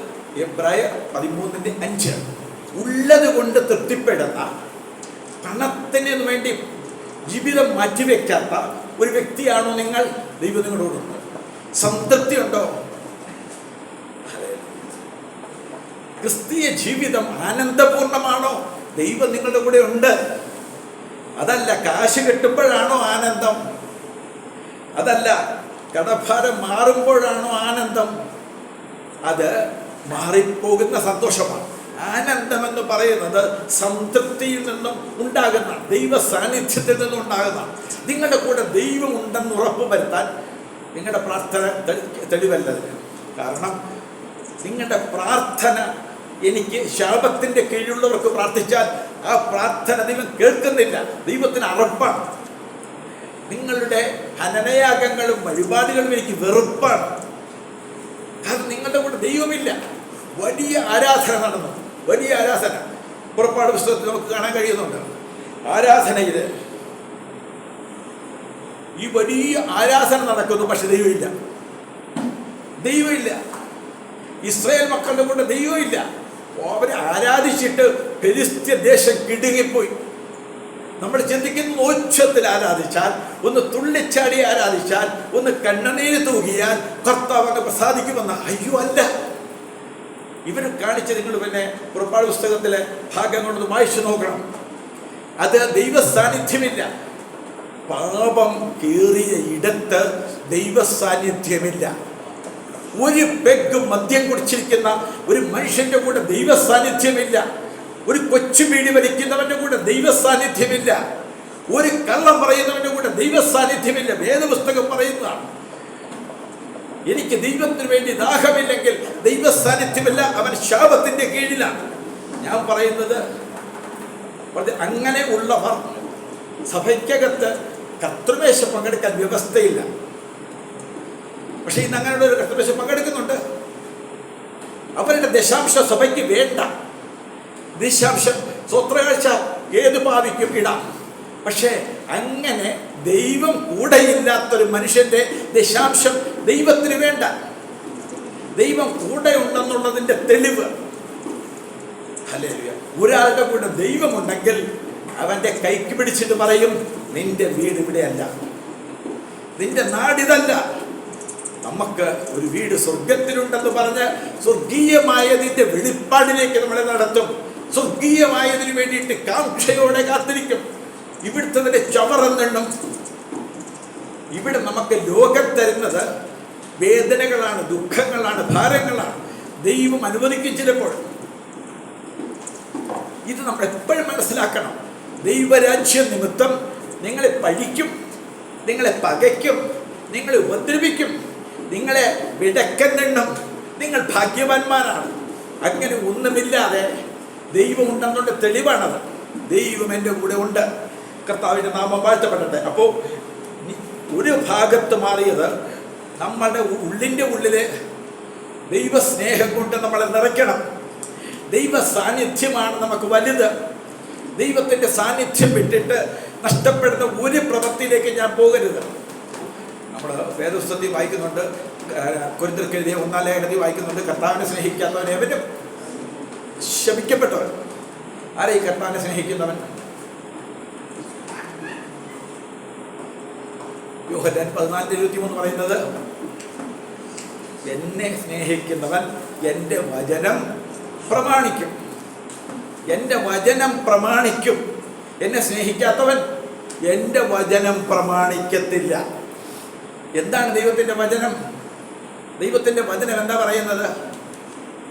എബ്രായർ 13:5 ഉള്ളത് കൊണ്ട് തൃപ്തിപ്പെടുന്ന, പണത്തിന് വേണ്ടി ജീവിതം മാറ്റിവെക്കാത്ത ഒരു വ്യക്തിയാണോ നിങ്ങൾ? ദൈവം നിങ്ങളോടുണ്ട്. സംതൃപ്തി ഉണ്ടോ? ക്രിസ്തീയ ജീവിതം ആനന്ദപൂർണമാണോ? ദൈവം നിങ്ങളുടെ കൂടെ ഉണ്ട്. അതല്ല കാശ് കിട്ടുമ്പോഴാണോ ആനന്ദം, അതല്ല കടഭാരം മാറുമ്പോഴാണോ ആനന്ദം, അത് മാറിപ്പോകുന്ന സന്തോഷമാണ്. ആനന്ദമെന്ന് പറയുന്നത് സംതൃപ്തിയിൽ നിന്നും ഉണ്ടാകുന്ന, ദൈവ സാന്നിധ്യത്തിൽ നിന്നും ഉണ്ടാകുന്ന. നിങ്ങളുടെ കൂടെ ദൈവം ഉണ്ടെന്ന് ഉറപ്പ് വരുത്താൻ നിങ്ങളുടെ പ്രാർത്ഥന തെളിവല്ലത്. കാരണം നിങ്ങളുടെ പ്രാർത്ഥന, എനിക്ക് ശാപത്തിൻ്റെ കീഴിലുള്ളവർക്ക് പ്രാർത്ഥിച്ചാൽ ആ പ്രാർത്ഥന ദൈവം കേൾക്കുന്നില്ല. ദൈവത്തിന് അറപ്പാണ്. നിങ്ങളുടെ ഹനനയാഗങ്ങളും വഴിപാടുകളും എനിക്ക് വെറുപ്പാണ്. കാരണം നിങ്ങളുടെ കൂടെ ദൈവമില്ല. വലിയ ആരാധന നടന്നു, വലിയ ആരാധന. പുറപ്പാട് പുസ്തകത്തിൽ നമുക്ക് കാണാൻ കഴിയുന്നുണ്ട്. ആരാധനയിൽ ഈ വലിയ ആരാധന നടക്കുന്നു, പക്ഷെ ദൈവമില്ല. ദൈവമില്ല. ഇസ്രായേൽ മക്കളുടെ കൂടെ ദൈവമില്ല. അവരെ ആരാധിച്ചിട്ട് ഫെലിസ്ത്യ ദേശം കിടുങ്ങിപ്പോയി. നമ്മൾ ചിന്തിക്കുന്ന ഉച്ചത്തിൽ ആരാധിച്ചാൽ, ഒന്ന് തുള്ളിച്ചാടി ആരാധിച്ചാൽ, ഒന്ന് കണ്ണുനീര് തൂകിയാൽ കർത്താവ് അങ്ങ് പ്രസാദിക്കുമെന്ന്. അയ്യോ, അല്ല. ഇവർ കാണിച്ച് നിങ്ങൾ പിന്നെ പുറപ്പാട് പുസ്തകത്തിലെ ഭാഗങ്ങളൊന്ന് വായിച്ചു നോക്കണം. അത് ദൈവ സാന്നിധ്യമില്ല. പാപം കീറിയ ഇടത്ത് ദൈവ സാന്നിധ്യമില്ല. ഒരു പെഗ് മദ്യം കുടിച്ചിരിക്കുന്ന ഒരു മനുഷ്യന്റെ കൂടെ ദൈവ സാന്നിധ്യമില്ല. ഒരു കൊച്ചു ബീഡി വലിക്കുന്നവന്റെ കൂടെ ദൈവ സാന്നിധ്യമില്ല. ഒരു കള്ളം പറയുന്നവന്റെ കൂടെ ദൈവ സാന്നിധ്യമില്ല. വേദപുസ്തകം പറയുന്നതാണ്. എനിക്ക് ദൈവത്തിന് വേണ്ടി ദാഹമില്ലെങ്കിൽ ദൈവ സാന്നിധ്യമില്ല, അവൻ ശാപത്തിന്റെ കീഴിലാണ്. ഞാൻ പറയുന്നത് അങ്ങനെ ഉള്ളവർ സഭയ്ക്കകത്ത് കർത്തൃമേശ പങ്കെടുക്കാൻ വ്യവസ്ഥയില്ല. പക്ഷെ ഇന്ന് അങ്ങനെയുള്ള ഒരു കർത്തൃമേശ പങ്കെടുക്കുന്നുണ്ട്. അവരുടെ ദശാംശ സഭയ്ക്ക് വേണ്ട. ദശാംശം സ്വത്രകാഴ്ച ഏത് ഭാവിക്കും ഇടാം. പക്ഷേ അങ്ങനെ ദൈവം കൂടെയില്ലാത്തൊരു മനുഷ്യന്റെ ദശാംശം ദൈവത്തിന് വേണ്ട. ദൈവം കൂടെ ഉണ്ടെന്നുള്ളതിന്റെ തെളിവ്, ഹല്ലേലൂയ, ഒരാളുടെ കൂടെ ദൈവമുണ്ടെങ്കിൽ അവന്റെ കൈക്ക് പിടിച്ചിട്ട് പറയും, നിന്റെ വീട് ഇവിടെയല്ല, നിന്റെ നാടിതല്ല. നമുക്ക് ഒരു വീട് സ്വർഗത്തിലുണ്ടെന്ന് പറഞ്ഞ് സ്വർഗീയമായതിന്റെ വെളിപ്പാടിലേക്ക് നമ്മളെ നടത്തും. സ്വർഗീയമായതിനു വേണ്ടിയിട്ട് കാംക്ഷയോടെ കാത്തിരിക്കും. ഇവിടുത്തെ ചവറെന്നെണ്ണം. ഇവിടെ നമുക്ക് ലോകം തരുന്നത് വേദനകളാണ്, ദുഃഖങ്ങളാണ്, ഭാരങ്ങളാണ്. ദൈവം അനുവദിക്കും ചിലപ്പോൾ. ഇത് നമ്മൾ എപ്പോഴും മനസ്സിലാക്കണം. ദൈവരാജ്യ നിമിത്തം നിങ്ങളെ പഴിക്കും, നിങ്ങളെ പകയ്ക്കും, നിങ്ങളെ ഉപദ്രവിക്കും, നിങ്ങളെ വിടക്കെന്നെണ്ണം. നിങ്ങൾ ഭാഗ്യവാന്മാരാണ്. അങ്ങനെ ഒന്നുമില്ലാതെ ദൈവം ഉണ്ടെന്നുള്ള തെളിവാണത്. ദൈവം എൻ്റെ കൂടെ ഉണ്ട്. കർത്താവിൻ്റെ നാമം വാഴ്ത്തപ്പെടട്ടെ. അപ്പോൾ ഒരു ഭാഗത്ത് മാറിയത് നമ്മളുടെ ഉള്ളിൻ്റെ ഉള്ളിൽ ദൈവസ്നേഹം കൊണ്ട് നമ്മളെ നിറയ്ക്കണം. ദൈവ സാന്നിധ്യമാണ് നമുക്ക് വലുത്. ദൈവത്തിൻ്റെ സാന്നിധ്യം വിട്ടിട്ട് നഷ്ടപ്പെടുന്ന ഒരു പ്രവൃത്തിയിലേക്ക് ഞാൻ പോകരുത്. നമ്മൾ വേദപുസ്തകത്തിൽ വായിക്കുന്നുണ്ട്, കൊരിന്ത്യർക്കെഴുതിയ 1-ാം ലേഖനത്തിൽ വായിക്കുന്നുണ്ട്, കർത്താവിനെ സ്നേഹിക്കാത്തവൻ എവനും ശപിക്കപ്പെട്ടവൻ. ആരെ ഈ കർത്താവിനെ സ്നേഹിക്കുന്നവൻ? യോഹന്നാൻ 14:23 പറയുന്നത്, എന്നെ സ്നേഹിക്കുന്നവൻ എൻ്റെ വചനം പ്രമാണിക്കും. എൻ്റെ വചനം പ്രമാണിക്കും. എന്നെ സ്നേഹിക്കാത്തവൻ എൻ്റെ വചനം പ്രമാണിക്കത്തില്ല. എന്താണ് ദൈവത്തിൻ്റെ വചനം? ദൈവത്തിൻ്റെ വചനം എന്താ പറയുന്നത്?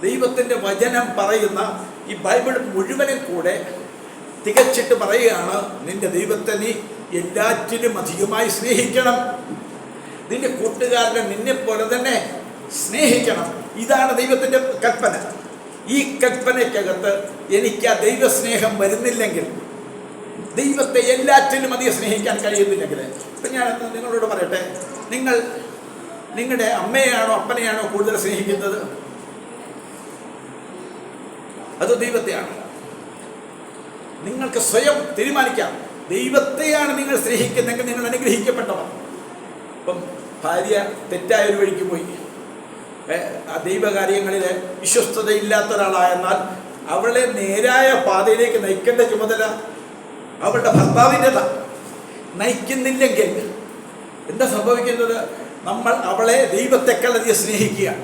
ദൈവത്തിൻ്റെ വചനം പറയുന്ന ഈ ബൈബിൾ മുഴുവനും കൂടെ തികച്ചിട്ട് പറയുകയാണ്, നിന്റെ ദൈവത്തെ നീ എല്ലാറ്റിലും അധികമായി സ്നേഹിക്കണം. നിന്റെ കൂട്ടുകാരനെ നിന്നെ പോലെ തന്നെ സ്നേഹിക്കണം. ഇതാണ് ദൈവത്തിൻ്റെ കൽപ്പന. ഈ കൽപ്പനയ്ക്കകത്ത് എനിക്ക് ആ ദൈവസ്നേഹം വരുന്നില്ലെങ്കിൽ, ദൈവത്തെ എല്ലാറ്റിലും അധികം സ്നേഹിക്കാൻ കഴിയുന്നില്ലെങ്കിൽ, ഇപ്പം ഞാൻ നിങ്ങളോട് പറയട്ടെ, നിങ്ങൾ നിങ്ങളുടെ അമ്മയെയാണോ അപ്പനെയാണോ കൂടുതൽ സ്നേഹിക്കുന്നത്? അത് ദൈവത്തെയാണ്. നിങ്ങൾക്ക് സ്വയം തീരുമാനിക്കാം. ദൈവത്തെയാണ് നിങ്ങൾ സ്നേഹിക്കുന്നതെങ്കിൽ നിങ്ങൾ അനുഗ്രഹിക്കപ്പെട്ടവർ. ഇപ്പം ഭാര്യ തെറ്റായ ഒരു വഴിക്ക് പോയി, ദൈവകാര്യങ്ങളിൽ വിശ്വസ്തതയില്ലാത്ത ഒരാളായെന്നാൽ അവളെ നേരായ പാതയിലേക്ക് നയിക്കേണ്ട ചുമതല അവളുടെ ഭർത്താവിൻ്റെതാണ്. നയിക്കുന്നില്ലെങ്കിൽ എന്താ സംഭവിക്കുന്നത്? നമ്മൾ അവളെ ദൈവത്തെക്കാൾ അധികം സ്നേഹിക്കുകയാണ്.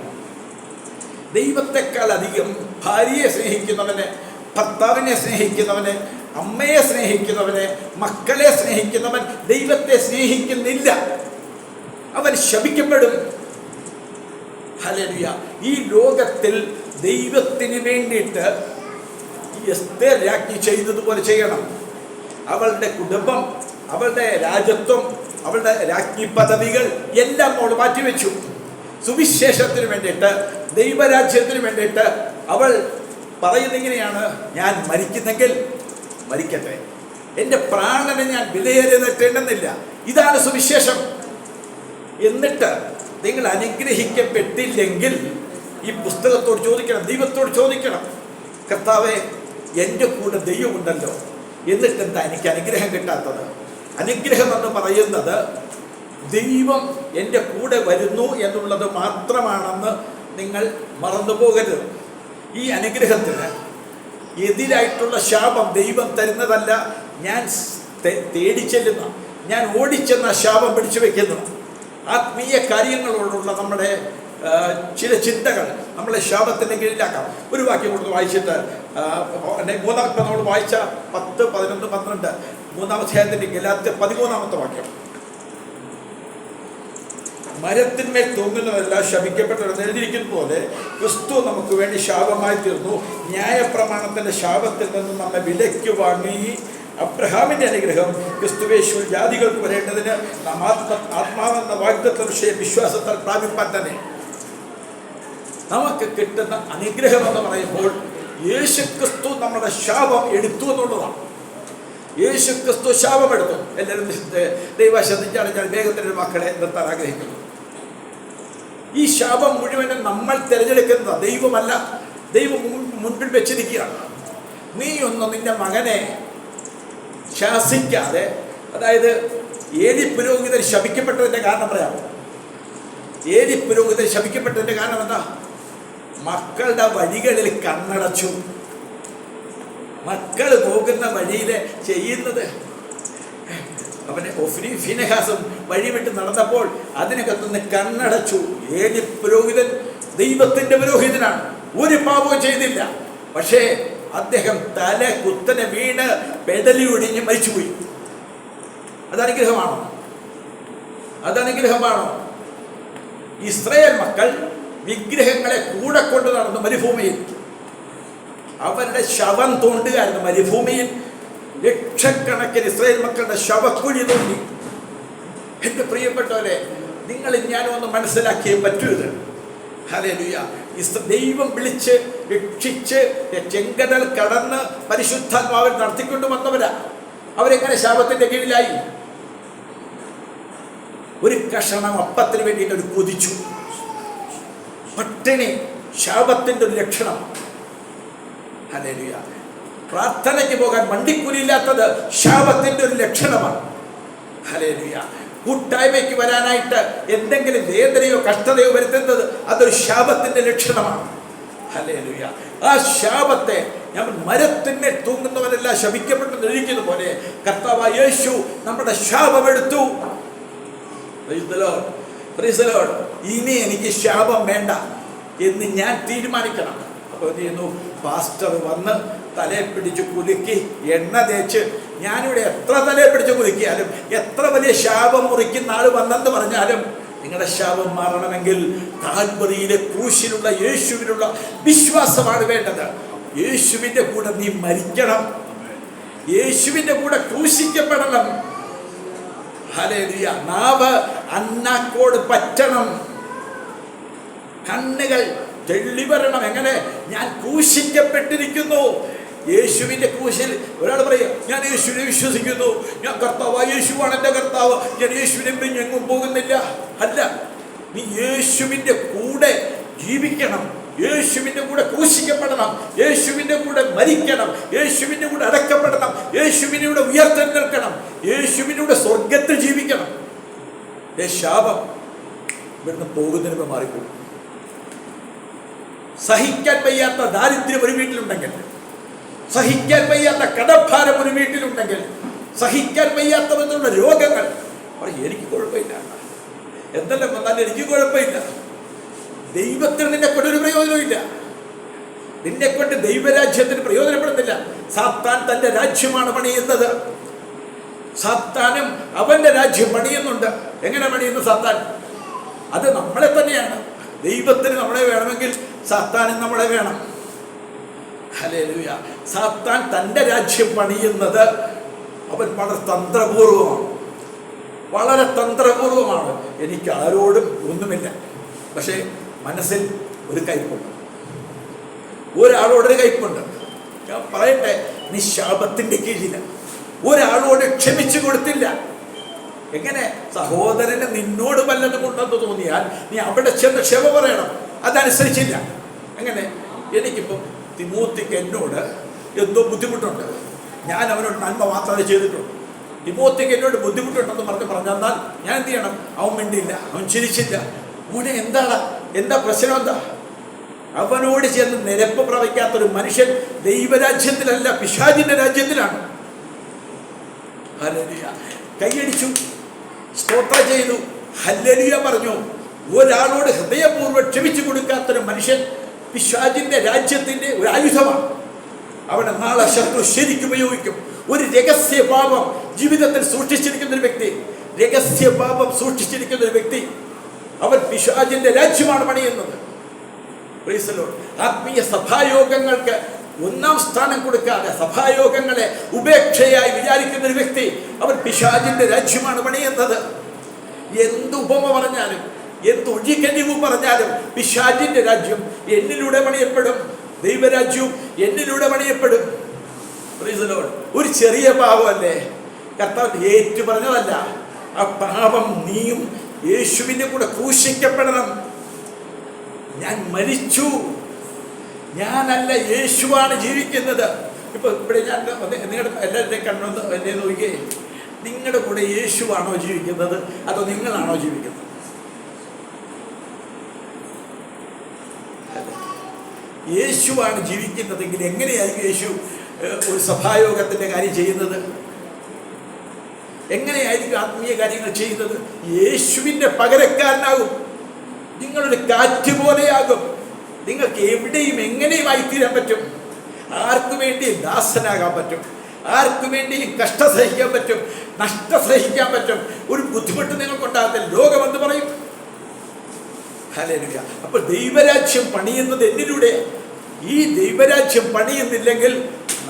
ദൈവത്തെക്കാൾ അധികം ഭാര്യയെ സ്നേഹിക്കുന്നവനെ, ഭർത്താവിനെ സ്നേഹിക്കുന്നവനെ, അമ്മയെ സ്നേഹിക്കുന്നവനെ, മക്കളെ സ്നേഹിക്കുന്നവൻ ദൈവത്തെ സ്നേഹിക്കുന്നില്ല. അവൻ ശപിക്കപ്പെടും. ഹല്ലേലൂയ. ഈ ലോകത്തിൽ ദൈവത്തിന് വേണ്ടിയിട്ട് എസ്തേർ രാജ്ഞി ചെയ്തതുപോലെ ചെയ്യണം. അവളുടെ കുടുംബം, അവളുടെ രാജ്യത്വം, അവളുടെ രാജ്ഞി പദവികൾ എല്ലാം അവൾ മാറ്റിവെച്ചു. സുവിശേഷത്തിന് വേണ്ടിയിട്ട്, ദൈവരാജ്യത്തിന് വേണ്ടിയിട്ട് അവൾ പറയുന്നിങ്ങനെയാണ്, ഞാൻ മരിക്കുന്നെങ്കിൽ മരിക്കട്ടെ, എൻ്റെ പ്രാണനെ ഞാൻ വിലയേറിയെന്നില്ല. ഇതാണ് സുവിശേഷം. എന്നിട്ട് നിങ്ങൾ അനുഗ്രഹിക്കപ്പെട്ടില്ലെങ്കിൽ ഈ പുസ്തകത്തോട് ചോദിക്കണം, ദൈവത്തോട് ചോദിക്കണം, കർത്താവേ എൻ്റെ കൂടെ ദൈവമുണ്ടല്ലോ, എന്നിട്ട് എന്താ എനിക്ക് അനുഗ്രഹം കിട്ടാത്തത്? അനുഗ്രഹം എന്ന് പറയുന്നത് ദൈവം എൻ്റെ കൂടെ വരുന്നു എന്നുള്ളത് മാത്രമാണെന്ന് നിങ്ങൾ മറന്നു പോകരുത്. ഈ അനുഗ്രഹത്തിന് എതിരായിട്ടുള്ള ശാപം ദൈവം തരുന്നതല്ല. ഞാൻ തേടിച്ചെല്ലുന്ന, ഞാൻ ഓടിച്ചെന്ന ശാപം പിടിച്ചു വയ്ക്കുന്നു. ആത്മീയ കാര്യങ്ങളോടുള്ള നമ്മുടെ ചില ചിന്തകൾ നമ്മളെ ശാപത്തിൻ്റെ കീഴിലാക്കാം. ഒരു വാക്യം കൊടുത്ത് വായിച്ചിട്ട് മൂന്നാമത്തെ നമ്മൾ വായിച്ച 10, 11, 12 മൂന്നാം അധ്യായത്തിൻ്റെ ഗലാത്യ 13 വാക്യം. മരത്തിന്മേൽ തൂങ്ങുന്നതെല്ലാം ശപിക്കപ്പെട്ടവരെന്ന് എഴുതിയിരിക്കുന്ന പോലെ ക്രിസ്തു നമുക്ക് വേണ്ടി ശാപമായി തീർന്നു. ന്യായപ്രമാണത്തിൻ്റെ ശാപത്തിൽ നിന്നും നമ്മെ വിലയ്ക്ക് വാങ്ങി അബ്രഹാമിൻ്റെ അനുഗ്രഹം ക്രിസ്തുവേശുവിൽ ജാതികൾക്ക് വരേണ്ടതിന് നാം ആത്മാവെന്ന വാഗ്ദത്ത വിഷയം വിശ്വാസത്താൽ പ്രാപിപ്പാൻ തന്നെ. നമുക്ക് കിട്ടുന്ന അനുഗ്രഹം എന്ന് പറയുമ്പോൾ യേശുക്രിസ്തു നമ്മുടെ ശാപം എടുത്തു എന്നുള്ളതാണ്. യേശുക്രിസ്തു ശാപമെടുത്തു. എല്ലാവരും ദൈവ ശ്രദ്ധിച്ചാണ് ഞാൻ വേഗത്തിൻ്റെ മക്കളെ നിർത്താൻ ആഗ്രഹിക്കുന്നു. ഈ ശാപം മുഴുവനും നമ്മൾ തിരഞ്ഞെടുക്കുന്നത് ദൈവമല്ല, ദൈവം മുൻപിൽ വെച്ചിരിക്കുകയാണ്. നീ ഒന്ന് നിന്റെ മകനെ ശാസിക്കാതെ, അതായത് ഏലി പുരോഹിതൻ ശപിക്കപ്പെട്ടതിൻ്റെ കാരണം പറയാമോ? ഏലി പുരോഹിതൻ ശപിക്കപ്പെട്ടതിൻ്റെ കാരണം എന്താ? മക്കളുടെ വഴികളിൽ കണ്ണടച്ചു. മക്കൾ പോകുന്ന വഴിയിൽ ചെയ്യുന്നത്, അവനെ ഒഫ്നി ഫിനെഹാസും വഴി വിട്ട് നടന്നപ്പോൾ അതിനകത്തുനിന്ന് കണ്ണടച്ചു. ഏലി പുരോഹിതൻ ദൈവത്തിൻ്റെ പുരോഹിതനാണ്, ഒരു പാപവും ചെയ്തില്ല. പക്ഷേ അദ്ദേഹം തല കുത്തനെ വീണ് പെടലി ഒടിഞ്ഞ് മരിച്ചുപോയി. അതനുഗ്രഹമാണോ? അതനുഗ്രഹമാണോ? ഇസ്രായേൽ മക്കൾ വിഗ്രഹങ്ങളെ കൂടെ കൊണ്ട് നടന്നു മരുഭൂമിയിൽ. അവരുടെ ശവം തോണ്ടുകയായിരുന്നു മരുഭൂമിയിൽ. ലക്ഷക്കണക്കിന് ഇസ്രായേൽ മക്കളുടെ ശവക്കുഴി തോണ്ടി. എൻ്റെ പ്രിയപ്പെട്ടവരെ, നിങ്ങൾ ഞാനും ഒന്ന് മനസ്സിലാക്കിയേ പറ്റൂ ഇത്. ഹല്ലേലൂയ. ദൈവം വിളിച്ച് രക്ഷിച്ച് ചെങ്കടൽ കടന്ന് പരിശുദ്ധാത്മാവിൽ നടത്തിക്കൊണ്ട് വന്നവരാ. അവരെങ്ങനെ ശാപത്തിന്റെ കീഴിലായി? ഒരു കഷണം അപ്പത്തിന് വേണ്ടിയിട്ട് ഒരു കൊതിച്ചു. പട്ടിണി ശാപത്തിന്റെ ഒരു ലക്ഷണം. ഹല്ലേലൂയ. പ്രാർത്ഥനയ്ക്ക് പോകാൻ വണ്ടിക്കൂലിയില്ലാത്തത് ശാപത്തിന്റെ ഒരു ലക്ഷണമാണ്. ഹല്ലേലൂയ. കൂട്ടായ്മയ്ക്ക് വരാനായിട്ട് എന്തെങ്കിലും വേദനയോ കഷ്ടതയോ വരുത്തുന്നത് അതൊരു ശാപത്തിന്റെ ലക്ഷണമാണ്. ഹല്ലേലൂയ. ആ ശാപത്തെ ഞാൻ മരത്തിന്മേൽ തൂങ്ങുന്നവരെല്ലാം ശപിക്കപ്പെട്ടെന്ന് എഴുതിക്കുന്ന പോലെ കർത്താവായ യേശു നമ്മുടെ ശാപമെടുത്തു. ഇനി എനിക്ക് ശാപം വേണ്ട എന്ന് ഞാൻ തീരുമാനിക്കണം. അപ്പോൾ എന്ത് ചെയ്യുന്നു? പാസ്റ്റർ വന്ന് തലയെ പിടിച്ച് കുലുക്കി എണ്ണ തേച്ച്, ഞാനിവിടെ എത്ര തലയെ പിടിച്ച് കുലുക്കിയാലും, എത്ര വലിയ ശാപം മുറിക്കുന്ന ആൾ വന്നെന്ന് പറഞ്ഞാലും, നിങ്ങളുടെ ശാപം മാറണമെങ്കിൽ കാൽവരിയിലെ ക്രൂശിലുള്ള യേശുവിനുള്ള വിശ്വാസമാണ് വേണ്ടത്. യേശുവിൻ്റെ കൂടെ നീ മരിക്കണം, യേശുവിൻ്റെ കൂടെ ക്രൂശിക്കപ്പെടണം. ഹല്ലേലൂയ. നാവ് അണ്ണാക്കോട് പറ്റണം, കണ്ണുകൾ തെളിവരണം. എങ്ങനെ? ഞാൻ ക്രൂശിക്കപ്പെട്ടിരിക്കുന്നു. യേശുവിൻ്റെ ക്രൂശിൽ ഒരാൾ പറയും, ഞാൻ യേശുവിനെ വിശ്വസിക്കുന്നു, ഞാൻ കർത്താവ്, യേശുവാണ് എൻ്റെ കർത്താവ്, ഞാൻ യേശുവിനെ എങ്ങും പോകുന്നില്ല. അല്ല, നീ യേശുവിൻ്റെ കൂടെ ജീവിക്കണം, യേശുവിൻ്റെ കൂടെ ക്രൂശിക്കപ്പെടണം, യേശുവിൻ്റെ കൂടെ മരിക്കണം, യേശുവിൻ്റെ കൂടെ അടക്കപ്പെടണം, യേശുവിൻ്റെ കൂടെ ഉയർത്തെഴുന്നേൽക്കണം, യേശുവിൻ്റെ കൂടെ സ്വർഗത്തിൽ ജീവിക്കണം. ശാപം ഇവിടുന്ന് പോകുന്നതിന് മാറിപ്പോകും. സഹിക്കാൻ വയ്യാത്ത ദാരിദ്ര്യം ഒരു വീട്ടിലുണ്ടെങ്കിൽ, സഹിക്കാൻ വയ്യാത്ത കടഭാരം ഒരു വീട്ടിലുണ്ടെങ്കിൽ, സഹിക്കാൻ വയ്യാത്ത വിധമുള്ള രോഗങ്ങൾ, എനിക്ക് കുഴപ്പമില്ല, എന്തെല്ലാം വന്നാലും എനിക്ക് കുഴപ്പമില്ല, ദൈവത്തിന് നിന്നെ കൊണ്ടൊരു പ്രയോജനമില്ല, നിന്നെ കൊണ്ട് ദൈവരാജ്യത്തിന് പ്രയോജനപ്പെടുന്നില്ല. സാത്താൻ തൻ്റെ രാജ്യമാണ് പണിയുന്നത്. സാത്താനും അവൻ്റെ രാജ്യം പണിയുന്നുണ്ട്. എങ്ങനെ പണിയുന്നു സാത്താൻ? അത് നമ്മളെ തന്നെയാണ്. ദൈവത്തിന് നമ്മളെ വേണമെങ്കിൽ സാത്താനും നമ്മളെ വേണം. ഹല്ലേലൂയ. സാത്താൻ തൻ്റെ രാജ്യം പണിയുന്നത് അവൻ വളരെ തന്ത്രപൂർവമാണ്, വളരെ തന്ത്രപൂർവമാണ്. എനിക്ക് ആരോടും ഒന്നുമില്ല, പക്ഷേ മനസ്സിൽ ഒരു കയ്പുണ്ട്, ഒരാളോടൊരു കയ്പുണ്ട്. ഞാൻ പറയട്ടെ, നീ ശാപത്തിൻ്റെ കീഴില. ഒരാളോട് ക്ഷമിച്ചു കൊടുത്തില്ല. എങ്ങനെ? സഹോദരന് നിന്നോട് വല്ലതും ഉണ്ടെന്ന് തോന്നിയാൽ നീ അവിടെ ചെന്ന് ക്ഷമ പറയണം. അതനുസരിച്ചില്ല. എങ്ങനെ? എനിക്കിപ്പം തിമോത്തിക്ക് എന്നോട് എന്തോ ബുദ്ധിമുട്ടുണ്ട്, ഞാൻ അവനോട് നന്മ മാത്രമേ ചെയ്തിട്ടുള്ളൂ. തിമോത്തിക്ക് എന്നോട് ബുദ്ധിമുട്ടുണ്ടെന്ന് പറഞ്ഞാൽ ഞാൻ എന്ത് ചെയ്യണം? അവൻ മിണ്ടില്ല, അവൻ ചിരിച്ചില്ല. മോനെ എന്താ പ്രശ്നം? എന്താ? അവനോട് ചെന്ന് നിരപ്പ് പ്രവയ്ക്കാത്തൊരു മനുഷ്യൻ ദൈവരാജ്യത്തിലല്ല, പിശാചിന്റെ രാജ്യത്തിലാണ്. ഹല്ലേലൂയ. കൈയടിച്ചു, സ്തോത്രം ചെയ്തു, ഹല്ലേലൂയ പറഞ്ഞു. ഒരാളോട് ഹൃദയപൂർവ്വം ക്ഷമിച്ചു കൊടുക്കാത്തൊരു മനുഷ്യൻ പിശാചിന്റെ രാജ്യത്തിന്റെ ഒരു ആയുധമാണ്. അവനെ നാളെ ശത്രു ശരിക്കും ഉപയോഗിക്കും. ഒരു രഹസ്യപാപം ജീവിതത്തിൽ സൂക്ഷിച്ചിരിക്കുന്ന ഒരു വ്യക്തി, രഹസ്യപാപം സൂക്ഷിച്ചിരിക്കുന്ന ഒരു വ്യക്തി, അവൻ പിശാചിന്റെ രാജ്യമാണ് പണിയുന്നത്. Praise the Lord. ആത്മീയ സഭായോഗങ്ങൾക്ക് ഒന്നാം സ്ഥാനം കൊടുക്കാതെ സഭായോഗങ്ങളെ ഉപേക്ഷയായി വിചാരിക്കുന്ന ഒരു വ്യക്തി, അവൻ പിശാചിന്റെ രാജ്യമാണ് പണിയുന്നത്. എന്ത് ഉപമ പറഞ്ഞാലും, എന്ത് ഒഴികഴിവ് പറഞ്ഞാലും പിശാചിന്റെ രാജ്യം എന്നിലൂടെ പണിയപ്പെടും, ദൈവരാജ്യവും എന്നിലൂടെ പണിയപ്പെടും. Praise the Lord. ഒരു ചെറിയ പാപമല്ലേ, കർത്താവ് ഏറ്റു പറഞ്ഞതല്ല. ആ പാപം നീയും യേശുവിൻ്റെ കൂടെ ക്രൂശിക്കപ്പെടണം. ഞാൻ മരിച്ചു, ഞാനല്ല, യേശുവാണ് ജീവിക്കുന്നത്. ഇപ്പൊ ഇവിടെ ഞാൻ നിങ്ങളുടെ എല്ലാവരുടെയും കണ്ണൊന്ന് എന്നെ നോക്കിയേ. നിങ്ങളുടെ കൂടെ യേശുവാണോ ജീവിക്കുന്നത്, അതോ നിങ്ങളാണോ ജീവിക്കുന്നത്? യേശുവാണ് ജീവിക്കുന്നതെങ്കിൽ എങ്ങനെയായിരിക്കും യേശു ഒരു സഭായോഗത്തിന്റെ കാര്യം ചെയ്യുന്നത്? എങ്ങനെയായിരിക്കും ആത്മീയ കാര്യങ്ങൾ ചെയ്യുന്നത്? യേശുവിൻ്റെ പകരക്കാരനാകും. നിങ്ങളൊരു കാറ്റ് പോലെയാകും. നിങ്ങൾക്ക് എവിടെയും എങ്ങനെയും ആയിത്തീരാൻ പറ്റും. ആർക്കു വേണ്ടിയും ദാസനാകാൻ പറ്റും, ആർക്കു വേണ്ടിയും കഷ്ടം സഹിക്കാൻ പറ്റും, നഷ്ടം സഹിക്കാൻ പറ്റും. ഒരു ബുദ്ധിമുട്ട് നിങ്ങൾക്കുണ്ടാകത്തില്ല. ലോകമെന്ന് പറയും. ഹല്ലേലൂയ. അപ്പോൾ ദൈവരാജ്യം പണിയുന്നത് എന്നിലൂടെ. ഈ ദൈവരാജ്യം പണിയുന്നില്ലെങ്കിൽ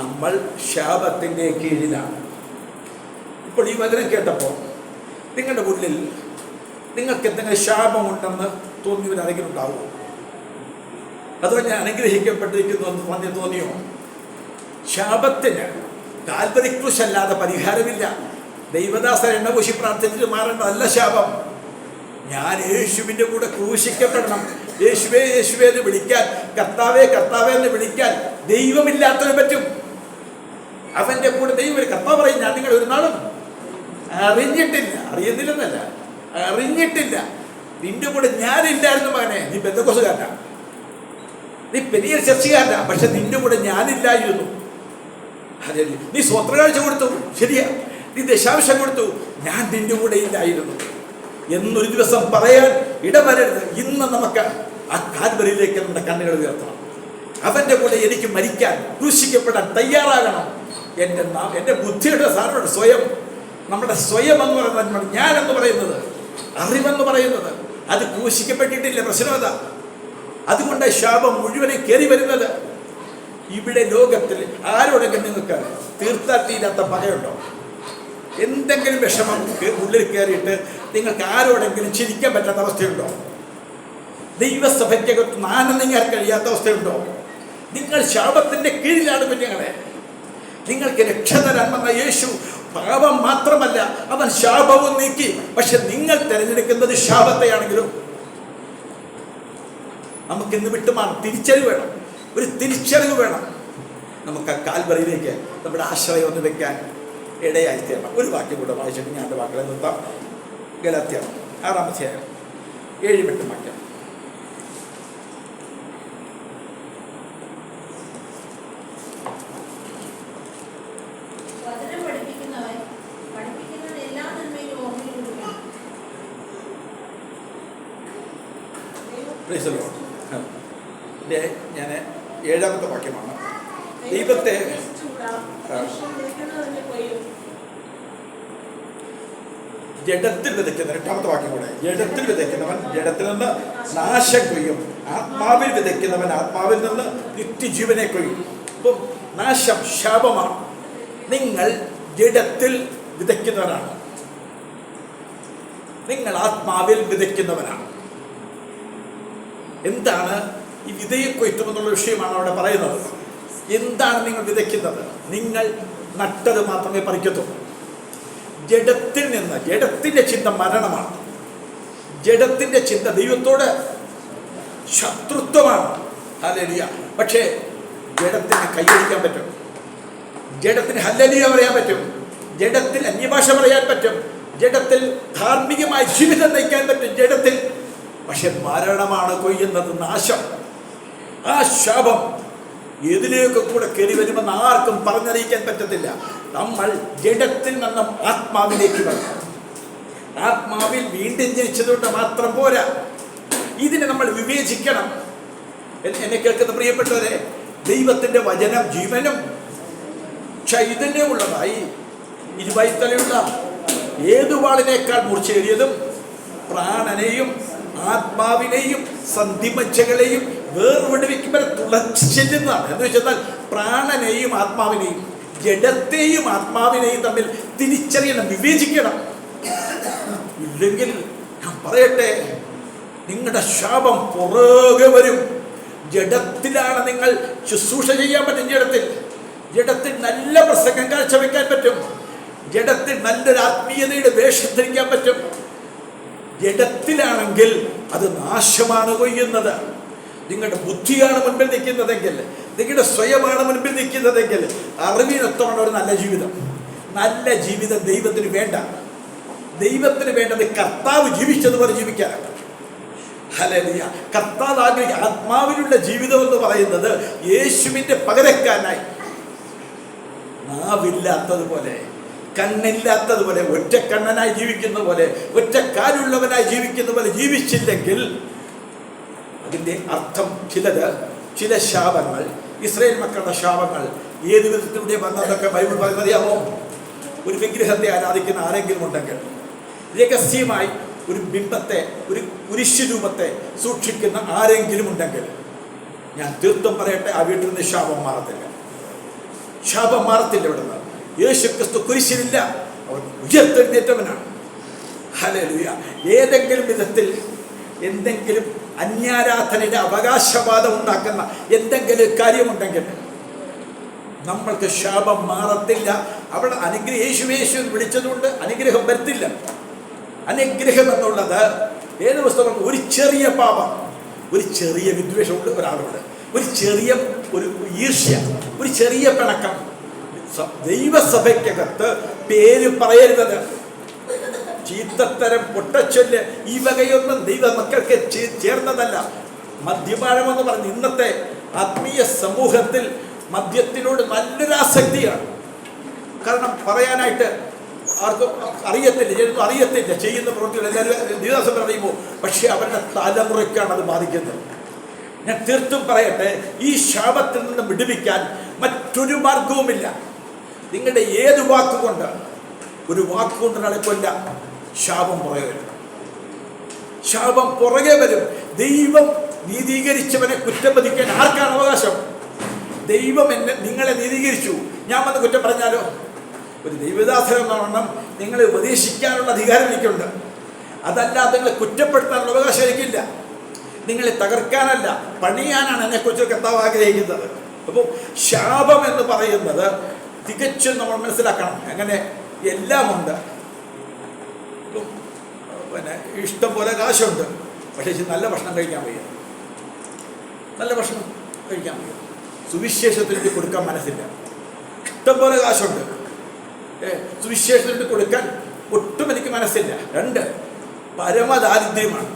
നമ്മൾ ശാപത്തിൻ്റെ കീഴിലാണ്. ഇപ്പോൾ ഈ വചനം കേട്ടപ്പോൾ നിങ്ങളുടെ ഉള്ളിൽ നിങ്ങൾക്ക് എന്തെങ്കിലും ശാപമുണ്ടെന്ന് തോന്നിയവരാരെങ്കിലും ഉണ്ടാവുമോ? അതോ ഞാൻ അനുഗ്രഹിക്കപ്പെട്ടിരിക്കുന്നു എന്ന് തോന്നിയോ? ശാപത്തിന് കാൽവരി ക്രൂശല്ലാതെ പരിഹാരമില്ല. ദൈവദാസൻ എണ്ണപൂശി പ്രാർത്ഥിച്ചിട്ട് മാറേണ്ടതല്ല ശാപം. ഞാൻ യേശുവിൻ്റെ കൂടെ ക്രൂശിക്കപ്പെടണം. യേശുവേ യേശുവേ എന്ന് വിളിക്കാൻ, കർത്താവേ കർത്താവേ എന്ന് വിളിക്കാൻ ദൈവമില്ലാത്തവന് പറ്റും. അവൻ്റെ കൂടെ ദൈവം. കർത്താവ് പറയും, ഞാൻ നിങ്ങൾ ഒരു നാളും അറിഞ്ഞിട്ടില്ല. അറിയുന്നില്ലെന്നല്ല, അറിഞ്ഞിട്ടില്ല. നിന്റെ കൂടെ ഞാനില്ലായിരുന്നു മകനെ. നീ പെന്തക്കോസുകാരനാ, നീ പെരിയ ചർച്ചക്കാരനാ, പക്ഷെ നിന്റെ കൂടെ ഞാനില്ലായിരുന്നു. അതെ, നീ സ്വത്രകാഴ്ച കൊടുത്തു, ശരിയാ, നീ ദശാംശം കൊടുത്തു, ഞാൻ നിന്റെ കൂടെ ഇല്ലായിരുന്നു എന്നൊരു ദിവസം പറയാൻ ഇടവരരുത്. ഇന്ന് നമുക്ക് ആ കാൽവരിയിലേക്ക് നമ്മുടെ കണ്ണുകൾ ഉയർത്തണം. അവൻ്റെ കൂടെ എനിക്ക് മരിക്കാൻ, ക്രൂശിക്കപ്പെടാൻ തയ്യാറാകണം. എൻ്റെ ബുദ്ധിയുടെ സാധനമുണ്ട് സ്വയം. നമ്മുടെ സ്വയം എന്ന് പറയുന്നത്, ഞാനെന്ന് പറയുന്നത്, അറിവെന്ന് പറയുന്നത്, അത് ക്രൂശിക്കപ്പെട്ടിട്ടില്ല. പ്രശ്നമത. അതുകൊണ്ട് ശാപം മുഴുവനെ കയറി വരുന്നത്. ഇവിടെ ലോകത്തിൽ ആരോടെങ്കിലും നിങ്ങൾക്ക് തീർത്താൽ തീരാത്ത പകയുണ്ടോ? എന്തെങ്കിലും വിഷമം ഉള്ളിൽ കയറിയിട്ട് നിങ്ങൾക്ക് ആരോടെങ്കിലും ചിരിക്കാൻ പറ്റാത്ത അവസ്ഥയുണ്ടോ? ദൈവസഭയ്ക്കകത്ത് ആനന്ദിക്കാൻ കഴിയാത്ത അവസ്ഥയുണ്ടോ? നിങ്ങൾ ശാപത്തിൻ്റെ കീഴിലാണ് കുഞ്ഞുങ്ങളെ. നിങ്ങൾക്ക് രക്ഷ തരാൻ വന്ന യേശു പാപം മാത്രമല്ല, അവൻ ശാപവും നീക്കി. പക്ഷെ നിങ്ങൾ തിരഞ്ഞെടുക്കുന്നത് ശാപത്തെയാണെങ്കിലും നമുക്കിന്ന് വിട്ടുമാറും. തിരിച്ചറിവ് വേണം, ഒരു തിരിച്ചറിവ് വേണം. നമുക്ക് ആ കാൽവരിയിലേക്ക് നമ്മുടെ ആശ്രയം ഒന്ന് വെക്കാൻ ഇടയായി തീരണം. ഒരു വാക്യം കൂടെ വായിച്ചിട്ട് ഞാൻ എൻ്റെ വാക്കുകളെ നിർത്താം. ഗലാത്യർ 6-ാം അധ്യായം 7-8 വാക്യം. ഞാൻ 7ാമത്തെ വാക്യമാണ്. ദൈവത്തെ ജഡത്തിൽ വിതയ്ക്കുന്ന 8ാമത്തെ വാക്യം കൂടെ, ജഡത്തിൽ വിതയ്ക്കുന്നവൻ ജഡത്തിൽ നിന്ന് നാശം കൊയ്യും, ആത്മാവിൽ വിതയ്ക്കുന്നവൻ ആത്മാവിൽ നിന്ന് നിത്യജീവനെ കൊയ്യും. അപ്പം നാശം ശാപമാണ്. നിങ്ങൾ ജഡത്തിൽ വിതയ്ക്കുന്നവരാണ്, നിങ്ങൾ ആത്മാവിൽ വിതയ്ക്കുന്നവനാണ്. എന്താണ് ഈ വിതയെ കൊയ്ത്തുമെന്നുള്ള വിഷയമാണ് അവിടെ പറയുന്നത്. എന്താണ് നിങ്ങൾ വിതയ്ക്കുന്നത്? നിങ്ങൾ നട്ടത് മാത്രമേ പറിക്കത്തുള്ളൂ. ജഡത്തിൽ നിന്ന്, ജഡത്തിൻ്റെ ചിന്ത മരണമാണ്, ജഡത്തിൻ്റെ ചിന്ത ദൈവത്തോട് ശത്രുത്വമാണ്. ഹല്ലേലൂയ. പക്ഷേ ജഡത്തിന് കൈയടിക്കാൻ പറ്റും, ജഡത്തിന് ഹല്ലേലൂയ പറയാൻ പറ്റും, ജഡത്തിൽ അന്യഭാഷ പറയാൻ പറ്റും, ജഡത്തിൽ ധാർമ്മികമായ ജീവിതം നയിക്കാൻ പറ്റും ജഡത്തിൽ. പക്ഷെ മരണമാണ് കൊയ്യുന്നത്, നാശം. ആ ശാപം ഏതിലേക്ക് കൂടെ കയറി വരുമെന്ന് ആർക്കും പറഞ്ഞറിയിക്കാൻ പറ്റത്തില്ല. നമ്മൾ ജഡത്തിൽ നിന്നും ആത്മാവിലേക്ക് വരണം. ആത്മാവിൽ വീണ്ടും ജനിച്ചതുകൊണ്ട് മാത്രം പോരാ, ഇതിനെ നമ്മൾ വിവേചിക്കണം. എന്നെ കേൾക്കുന്ന പ്രിയപ്പെട്ടവരെ, ദൈവത്തിൻ്റെ വചനം ജീവനും ചൈതന്യമുള്ളതായി ഇരുവൈത്തലയുള്ള ഏതു വാളിനേക്കാൾ മൂർച്ചയേറിയതും പ്രാണനെയും ആത്മാവിനെയും സന്ധിമജ്ജകളെയും വേർപെടുവിക്കുമ്പോൾ തുളച്ചു ചെല്ലുന്നതാണ്. എന്ന് വെച്ചാൽ പ്രാണനെയും ആത്മാവിനെയും, ജഡത്തെയും ആത്മാവിനെയും തമ്മിൽ തിരിച്ചറിയണം, വിവേചിക്കണം. ഇല്ലെങ്കിൽ ഞാൻ പറയട്ടെ, നിങ്ങളുടെ ശാപം പുറകെ വരും. ജഡത്തിലാണ് നിങ്ങൾ ശുശ്രൂഷ ചെയ്യാൻ പറ്റും, ജഡത്തിൽ നല്ല പ്രസംഗം കാഴ്ചവെക്കാൻ പറ്റും, ജഡത്തിൽ നല്ലൊരു ആത്മീയതയുടെ വേഷം ധരിക്കാൻ പറ്റും. ജഡത്തിലാണെങ്കിൽ അത് നാശമാണ് കൊയ്യുന്നത്. നിങ്ങളുടെ ബുദ്ധിയാണ് മുൻപിൽ നിൽക്കുന്നതെങ്കിൽ, നിങ്ങളുടെ സ്വയമാണ് മുൻപിൽ നിൽക്കുന്നതെങ്കിൽ, അറിവിനൊത്തമാണ് ഒരു നല്ല ജീവിതം. നല്ല ജീവിതം ദൈവത്തിന് വേണ്ട. ദൈവത്തിന് വേണ്ടത് കർത്താവ് ജീവിച്ചതുപോലെ ജീവിക്കാനാണ്. ഹല്ലേലൂയ. കർത്താവ് ആഗ്രഹിക്കുക ആത്മാവിലുള്ള ജീവിതം എന്ന് പറയുന്നത് യേശുവിൻ്റെ പകരക്കാരനായി, നാവില്ലാത്തതുപോലെ, കണ്ണില്ലാത്തതുപോലെ, ഒറ്റക്കണ്ണനായി ജീവിക്കുന്ന പോലെ, ഒറ്റക്കാലുള്ളവനായി ജീവിക്കുന്ന പോലെ ജീവിച്ചില്ലെങ്കിൽ അതിൻ്റെ അർത്ഥം ചില ശാപങ്ങൾ, ഇസ്രായേൽ മക്കളുടെ ശാപങ്ങൾ ഏത് വിധത്തിലൂടെ വന്നതൊക്കെ ബൈബിൾ പറയുന്നറിയാമോ? ഒരു വിഗ്രഹത്തെ ആരാധിക്കുന്ന ആരെങ്കിലും ഉണ്ടെങ്കിൽ, രഹസ്യമായി ഒരു ബിംബത്തെ, ഒരു കുരിശുരൂപത്തെ സൂക്ഷിക്കുന്ന ആരെങ്കിലും ഉണ്ടെങ്കിൽ, ഞാൻ തീർത്തും പറയട്ടെ, ആ വീട്ടിൽ നിന്ന് ശാപം മാറത്തില്ല. ശാപം മാറത്തില്ല. ഇവിടുന്ന് യേശു ക്രിസ്തു കുരിശിലില്ല, അവൻ ഉയർത്തെഴുന്നേറ്റവനാണ്. ഹല്ലേലൂയ. ഏതെങ്കിലും വിധത്തിൽ എന്തെങ്കിലും അന്യാരാധനയുടെ അവകാശവാദം ഉണ്ടാക്കുന്ന എന്തെങ്കിലും കാര്യമുണ്ടെങ്കിൽ നമ്മൾക്ക് ശാപം മാറത്തില്ല. അവിടെ യേശു വിളിച്ചതുകൊണ്ട് അനുഗ്രഹം വരത്തില്ല. അനുഗ്രഹം എന്നുള്ളത് ഏത് പുസ്തകം? ഒരു ചെറിയ പാപം, ഒരു ചെറിയ വിദ്വേഷമുണ്ട് ഒരാളോട്, ഒരു ചെറിയ ഒരു ഈർഷ്യ, ഒരു ചെറിയ പിണക്കം, ദൈവസഭയ്ക്കകത്ത് പേര് പറയരുത്, ചീത്തത്തരം, പൊട്ടച്ചൊല്ല്, ഈ വകയൊന്നും ദൈവ മക്കൾക്ക് ചേർന്നതല്ല. മദ്യപാനമെന്ന് പറഞ്ഞ് ഇന്നത്തെ ആത്മീയ സമൂഹത്തിൽ മദ്യത്തിനോട് നല്ലൊരു ആസക്തിയാണ്. കാരണം പറയാനായിട്ട് ആർക്കും അറിയത്തില്ല, ചിലപ്പോൾ അറിയത്തില്ല ചെയ്യുന്ന പ്രവൃത്തികൾ എല്ലാവരും ദിവസം പറയുമ്പോൾ, പക്ഷേ അവരുടെ തലമുറയ്ക്കാണ് അത് ബാധിക്കുന്നത്. ഞാൻ തീർത്തും പറയട്ടെ, ഈ ശാപത്തിൽ നിന്ന് വിടുവിക്കാൻ മറ്റൊരു മാർഗവുമില്ല. നിങ്ങളുടെ ഏത് വാക്കുകൊണ്ട്, ഒരു വാക്കുകൊണ്ട് നടക്കില്ല, ശാപം പുറകെ വരും. ശാപം പുറകെ വരും. ദൈവം നീതീകരിച്ചവനെ കുറ്റം വിധിക്കാൻ ആർക്കാണ് അവകാശം? ദൈവം നിങ്ങളെ നീതീകരിച്ചു, ഞാൻ വന്ന് കുറ്റം പറഞ്ഞാലോ? ഒരു ദൈവദാസനെന്നോണം നിങ്ങളെ ഉപദേശിക്കാനുള്ള അധികാരം എനിക്കുണ്ട്. അതല്ലാതെ നിങ്ങളെ കുറ്റപ്പെടുത്താനുള്ള അവകാശം എനിക്കില്ല. നിങ്ങളെ തകർക്കാനല്ല, പണിയാനാണ് എന്നെക്കുറിച്ച് കർത്താവ് ആഗ്രഹിക്കുന്നത്. അപ്പോൾ ശാപം എന്ന് പറയുന്നത് തികച്ചും നമ്മൾ മനസ്സിലാക്കണം. അങ്ങനെ എല്ലാമുണ്ട്. പിന്നെ ഇഷ്ടം പോലെ കാശുണ്ട്, പക്ഷേ നല്ല ഭക്ഷണം കഴിക്കാൻ വയ്യ, നല്ല ഭക്ഷണം കഴിക്കാൻ വയ്യ. സുവിശേഷത്തിന് കൊടുക്കാൻ മനസ്സില്ല. ഇഷ്ടം പോലെ കാശുണ്ട്, സുവിശേഷത്തിന് കൊടുക്കാൻ ഒട്ടും എനിക്ക് മനസ്സില്ല. 2 പരമദാരിദ്ര്യമാണ്.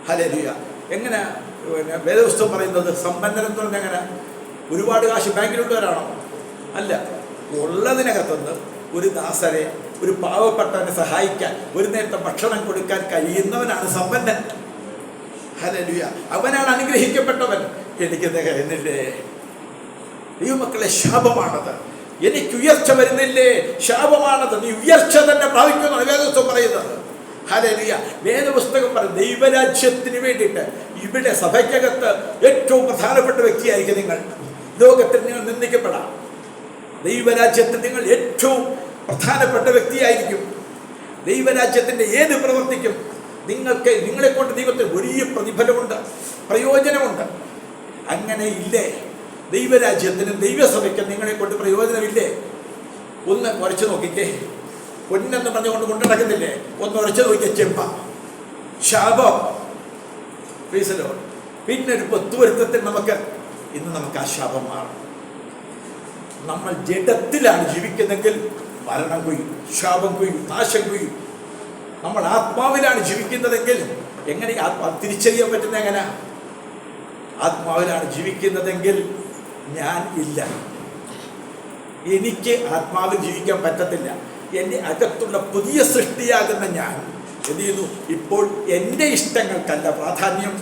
ഹല്ലേലൂയ. എങ്ങനെ പിന്നെ വേദപുസ്തകം പറയുന്നത്? സമ്പന്നരെന്ന് പറഞ്ഞാൽ എങ്ങനെ? ഒരുപാട് കാശ് ബാങ്കിലുള്ളവരാണോ? അല്ല. ഉള്ളതിനകത്തുനിന്ന് ഒരു ദാസരെ, ഒരു പാവപ്പെട്ടവനെ സഹായിക്കാൻ, ഒരു നേരത്തെ ഭക്ഷണം കൊടുക്കാൻ കഴിയുന്നവനാണ് സമ്പന്നൻ. ഹല്ലേലൂയ. അവനാണ് അനുഗ്രഹിക്കപ്പെട്ടവൻ. എനിക്ക് തികയുന്നില്ലേ? ദൈവമക്കളെ, ശാപമാണത്. എനിക്ക് ഉയർച്ച വരുന്നില്ലേ? ശാപമാണത്. നീ ഉയർച്ച തന്നെ പ്രാപിക്കുന്നു വേദപുസ്തകം പറയുന്നത്. ഹല്ലേലൂയ. വേദപുസ്തകം പറയും ദൈവരാജ്യത്തിന് വേണ്ടിയിട്ട് ഇവിടെ സഭയ്ക്കകത്ത് ഏറ്റവും പ്രധാനപ്പെട്ട വ്യക്തിയായിരിക്കും നിങ്ങൾ. ലോകത്തിൽ നിങ്ങൾ നിന്ദിക്കപ്പെടാം. ദൈവരാജ്യത്തിൽ നിങ്ങൾ ഏറ്റവും പ്രധാനപ്പെട്ട വ്യക്തിയായിരിക്കും. ദൈവരാജ്യത്തിൻ്റെ ഏത് പ്രവർത്തിക്കും നിങ്ങളെ കൊണ്ട് ദൈവത്തിന് വലിയ പ്രതിഫലമുണ്ട്, പ്രയോജനമുണ്ട്. അങ്ങനെ ഇല്ലേ? ദൈവരാജ്യത്തിനും ദൈവസഭയ്ക്കും നിങ്ങളെ കൊണ്ട് പ്രയോജനമില്ലേ? ഒന്ന് ഉറച്ചു നോക്കിക്കേ. പൊന്നെന്ന് പറഞ്ഞുകൊണ്ട് കൊണ്ടു നടക്കുന്നില്ലേ? ഒന്ന് ഉറച്ചു നോക്കിയ ചെമ്പ ശാപം. പിന്നെ ഒരു പൊത്തുവരുത്തത്തിൽ നമുക്ക് ആ ശാപം മാറും. നമ്മൾ ജഡത്തിലാണ് ജീവിക്കുന്നെങ്കിൽ മരണം കൊയ്യും, ശാപം കൊയ്യും, നാശം കൊയ്യും. നമ്മൾ ആത്മാവിലാണ് ജീവിക്കുന്നതെങ്കിൽ എങ്ങനെ തിരിച്ചറിയാൻ പറ്റുന്ന എങ്ങനെ? ആത്മാവിലാണ് ജീവിക്കുന്നതെങ്കിൽ ഞാൻ ഇല്ല, എനിക്ക് ആത്മാവിൽ ജീവിക്കാൻ പറ്റത്തില്ല. എൻ്റെ അകത്തുള്ള പുതിയ സൃഷ്ടിയാകുന്ന ഞാൻ എന്ത് ചെയ്യുന്നു? ഇപ്പോൾ എൻ്റെ ഇഷ്ടങ്ങൾക്കല്ല പ്രാധാന്യം,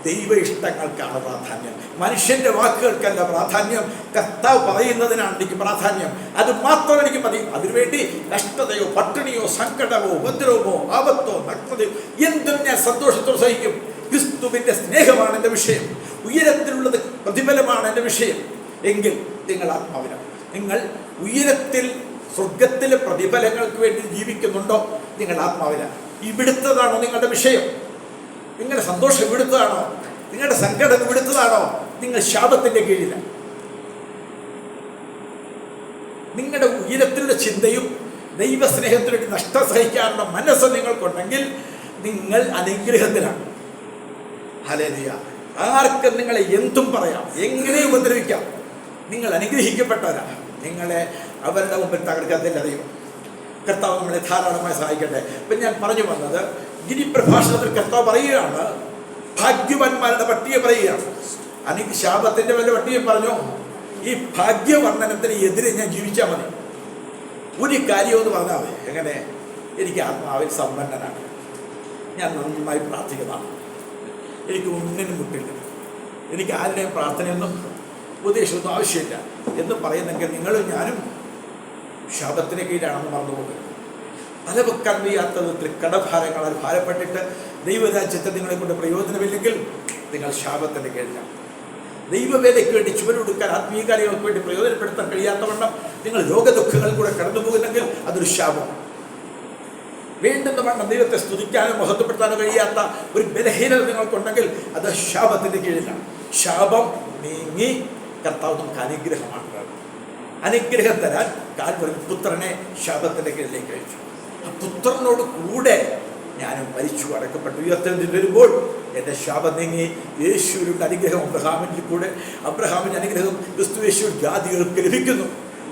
ദൈവ ഇഷ്ടങ്ങൾക്കാണ് പ്രാധാന്യം. മനുഷ്യൻ്റെ വാക്കുകൾക്കല്ല പ്രാധാന്യം, കർത്താവ് പറയുന്നതിനാണ് എനിക്ക് പ്രാധാന്യം. അത് മാത്രം എനിക്ക് മതി. അതിനുവേണ്ടി കഷ്ടതയോ പട്ടിണിയോ സങ്കടമോ ഉപദ്രവമോ ആപത്തോ നഗ്നതയോ എന്തും ഞാൻ സന്തോഷത്തോടെ സഹിക്കും. ക്രിസ്തുവിൻ്റെ സ്നേഹമാണ് എൻ്റെ വിഷയം, ഉയരത്തിലുള്ളത് പ്രതിഫലമാണ് എൻ്റെ വിഷയം. എങ്കിൽ നിങ്ങൾ ആത്മാവിലാണ്. നിങ്ങൾ ഉയരത്തിൽ സ്വർഗത്തിലെ പ്രതിഫലങ്ങൾക്ക് വേണ്ടി ജീവിക്കുന്നുണ്ടോ? നിങ്ങൾ ആത്മാവിലാണ്. ഇവിടുത്തതാണോ നിങ്ങളുടെ വിഷയം? നിങ്ങളുടെ സന്തോഷം ഇവിടുത്തതാണോ? നിങ്ങളുടെ സങ്കടം ഇവിടുത്തതാണോ? നിങ്ങൾ ശാപത്തിൻ്റെ കീഴിലാണ്. നിങ്ങളുടെ ഉയരത്തിലുള്ള ചിന്തയും ദൈവസ്നേഹത്തിനു വേണ്ടി നഷ്ടം സഹിക്കാനുള്ള മനസ്സ് നിങ്ങൾക്കുണ്ടെങ്കിൽ നിങ്ങൾ അനുഗ്രഹത്തിലാണ്. ഹല്ലേലൂയ. ആർക്കും നിങ്ങളെ എന്തും പറയാം, എങ്ങനെ ഉപദ്രവിക്കാം. നിങ്ങൾ അനുഗ്രഹിക്കപ്പെട്ടവരാണ്. നിങ്ങളെ അവരുടെ മുമ്പിൽ തകർക്കത്തില്ല ദൈവം. കർത്താവ് നമ്മളെ ധാരാളമായി സഹായിക്കട്ടെ. ഇപ്പം ഞാൻ പറഞ്ഞു വന്നത്, ഗിരിപ്രഭാഷണത്തിൽ കർത്താവ് പറയുകയാണ്, ഭാഗ്യവാന്മാരുടെ പട്ടിക പറയുകയാണ്. ശാപത്തിൻ്റെ വല്ല പട്ടികയും പറഞ്ഞു. ഈ ഭാഗ്യവർണ്ണനത്തിന് എതിരെ ഞാൻ ജീവിച്ചാൽ മതി. ഒരു കാര്യമെന്ന് പറഞ്ഞാൽ മതി. എങ്ങനെ? എനിക്ക് ആത്മാവിൽ സമ്പന്നനാണ്, ഞാൻ നന്നായി പ്രാർത്ഥിക്കുന്നതാണ്, എനിക്ക് ഒന്നിനും മുട്ടില്ല, എനിക്ക് ആരുടെയും പ്രാർത്ഥനയൊന്നും ഉപദേശമൊന്നും ആവശ്യമില്ല എന്ന് പറയുന്നെങ്കിൽ നിങ്ങളും ഞാനും ശാപത്തിന് കീഴാണെന്ന് മറന്നു പോകുന്നത്. തലവെക്കാൻ വയ്യാത്ത വിധത്തിൽ കടഭാരങ്ങളാൽ ഭാരപ്പെട്ടിട്ട് ദൈവരാജ്യത്തെ നിങ്ങളെ കൊണ്ട് പ്രയോജനമില്ലെങ്കിൽ നിങ്ങൾ ശാപത്തിൻ്റെ കീഴിലാണ്. ദൈവവേലയ്ക്ക് വേണ്ടി ചുവടുകൊടുക്കാൻ, ആത്മീയ കാര്യങ്ങൾക്ക് വേണ്ടി പ്രയോജനപ്പെടുത്താൻ കഴിയാത്തവണ്ണം നിങ്ങൾ രോഗദുഃഖങ്ങൾ കൂടെ കടന്നു പോകുന്നെങ്കിൽ അതൊരു ശാപം. വേണ്ടുന്ന വണ്ണം ദൈവത്തെ സ്തുതിക്കാനോ മഹത്വപ്പെടുത്താനോ കഴിയാത്ത ഒരു ബലഹീനത നിങ്ങൾക്കുണ്ടെങ്കിൽ അത് ശാപത്തിൻ്റെ കീഴിലാണ്. ശാപം നീങ്ങി കർത്താവ് നമുക്ക് അനുഗ്രഹമാണ്. അനുഗ്രഹം തരാൻ കാൽവരി പുത്രനെ ശാപത്തിൻ്റെ കീഴിലേക്ക് അയച്ചു. ആ പുത്രനോട് കൂടെ ഞാനും മരിച്ചു അടക്കപ്പെട്ടു. ഉയർത്തെഴുന്നേറ്റ് വരുമ്പോൾ എൻ്റെ ശാപം നീങ്ങി യേശുവിൻ്റെ അനുഗ്രഹം അബ്രഹാമിൻ്റെ അനുഗ്രഹം ക്രിസ്തു യേശു ജാതികൾക്ക് ലഭിക്കുന്നു.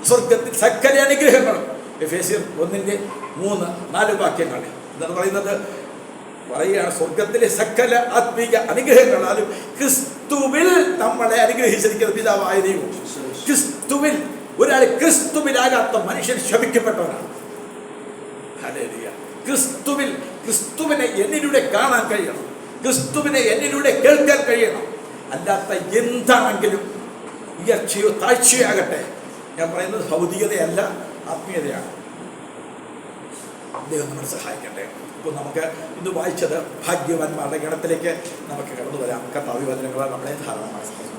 സ്വർഗത്തിൽ സകല അനുഗ്രഹങ്ങളും എഫേസ്യർ 1:3-4 വാക്യങ്ങൾ എന്താണ് പറയുകയാണ്. സ്വർഗത്തിലെ സകല ആത്മീക അനുഗ്രഹങ്ങളാലും ക്രിസ്തുവിൽ നമ്മളെ അനുഗ്രഹിച്ചിരിക്കുന്ന പിതാവായ ദൈവം. ക്രിസ്തുവിൽ ഒരാൾ ക്രിസ്തുവിലാകാത്ത മനുഷ്യൻ ശപിക്കപ്പെട്ടവനാണ്. ഹല്ലേലൂയ. ക്രിസ്തുവിനെ എന്നിലൂടെ കാണാൻ കഴിയണം, ക്രിസ്തുവിനെ എന്നിലൂടെ കേൾക്കാൻ കഴിയണം. അല്ലാത്ത എന്താണെങ്കിലും ഉയർച്ചയോ താഴ്ചയോ ആകട്ടെ, ഞാൻ പറയുന്നത് ഭൗതികതയല്ല, ആത്മീയതയാണ്. ദൈവം നമ്മളെ സഹായിക്കട്ടെ. ഇപ്പോൾ നമുക്ക് ഇന്ന് വായിച്ചത് ഭാഗ്യവാന്മാരുടെ ഗണത്തിലേക്ക് നമുക്ക് കടന്നു വരാം. കർത്താവ് വചനങ്ങളാൽ നമ്മളെ ധാരാളമായി സഹായിക്കും.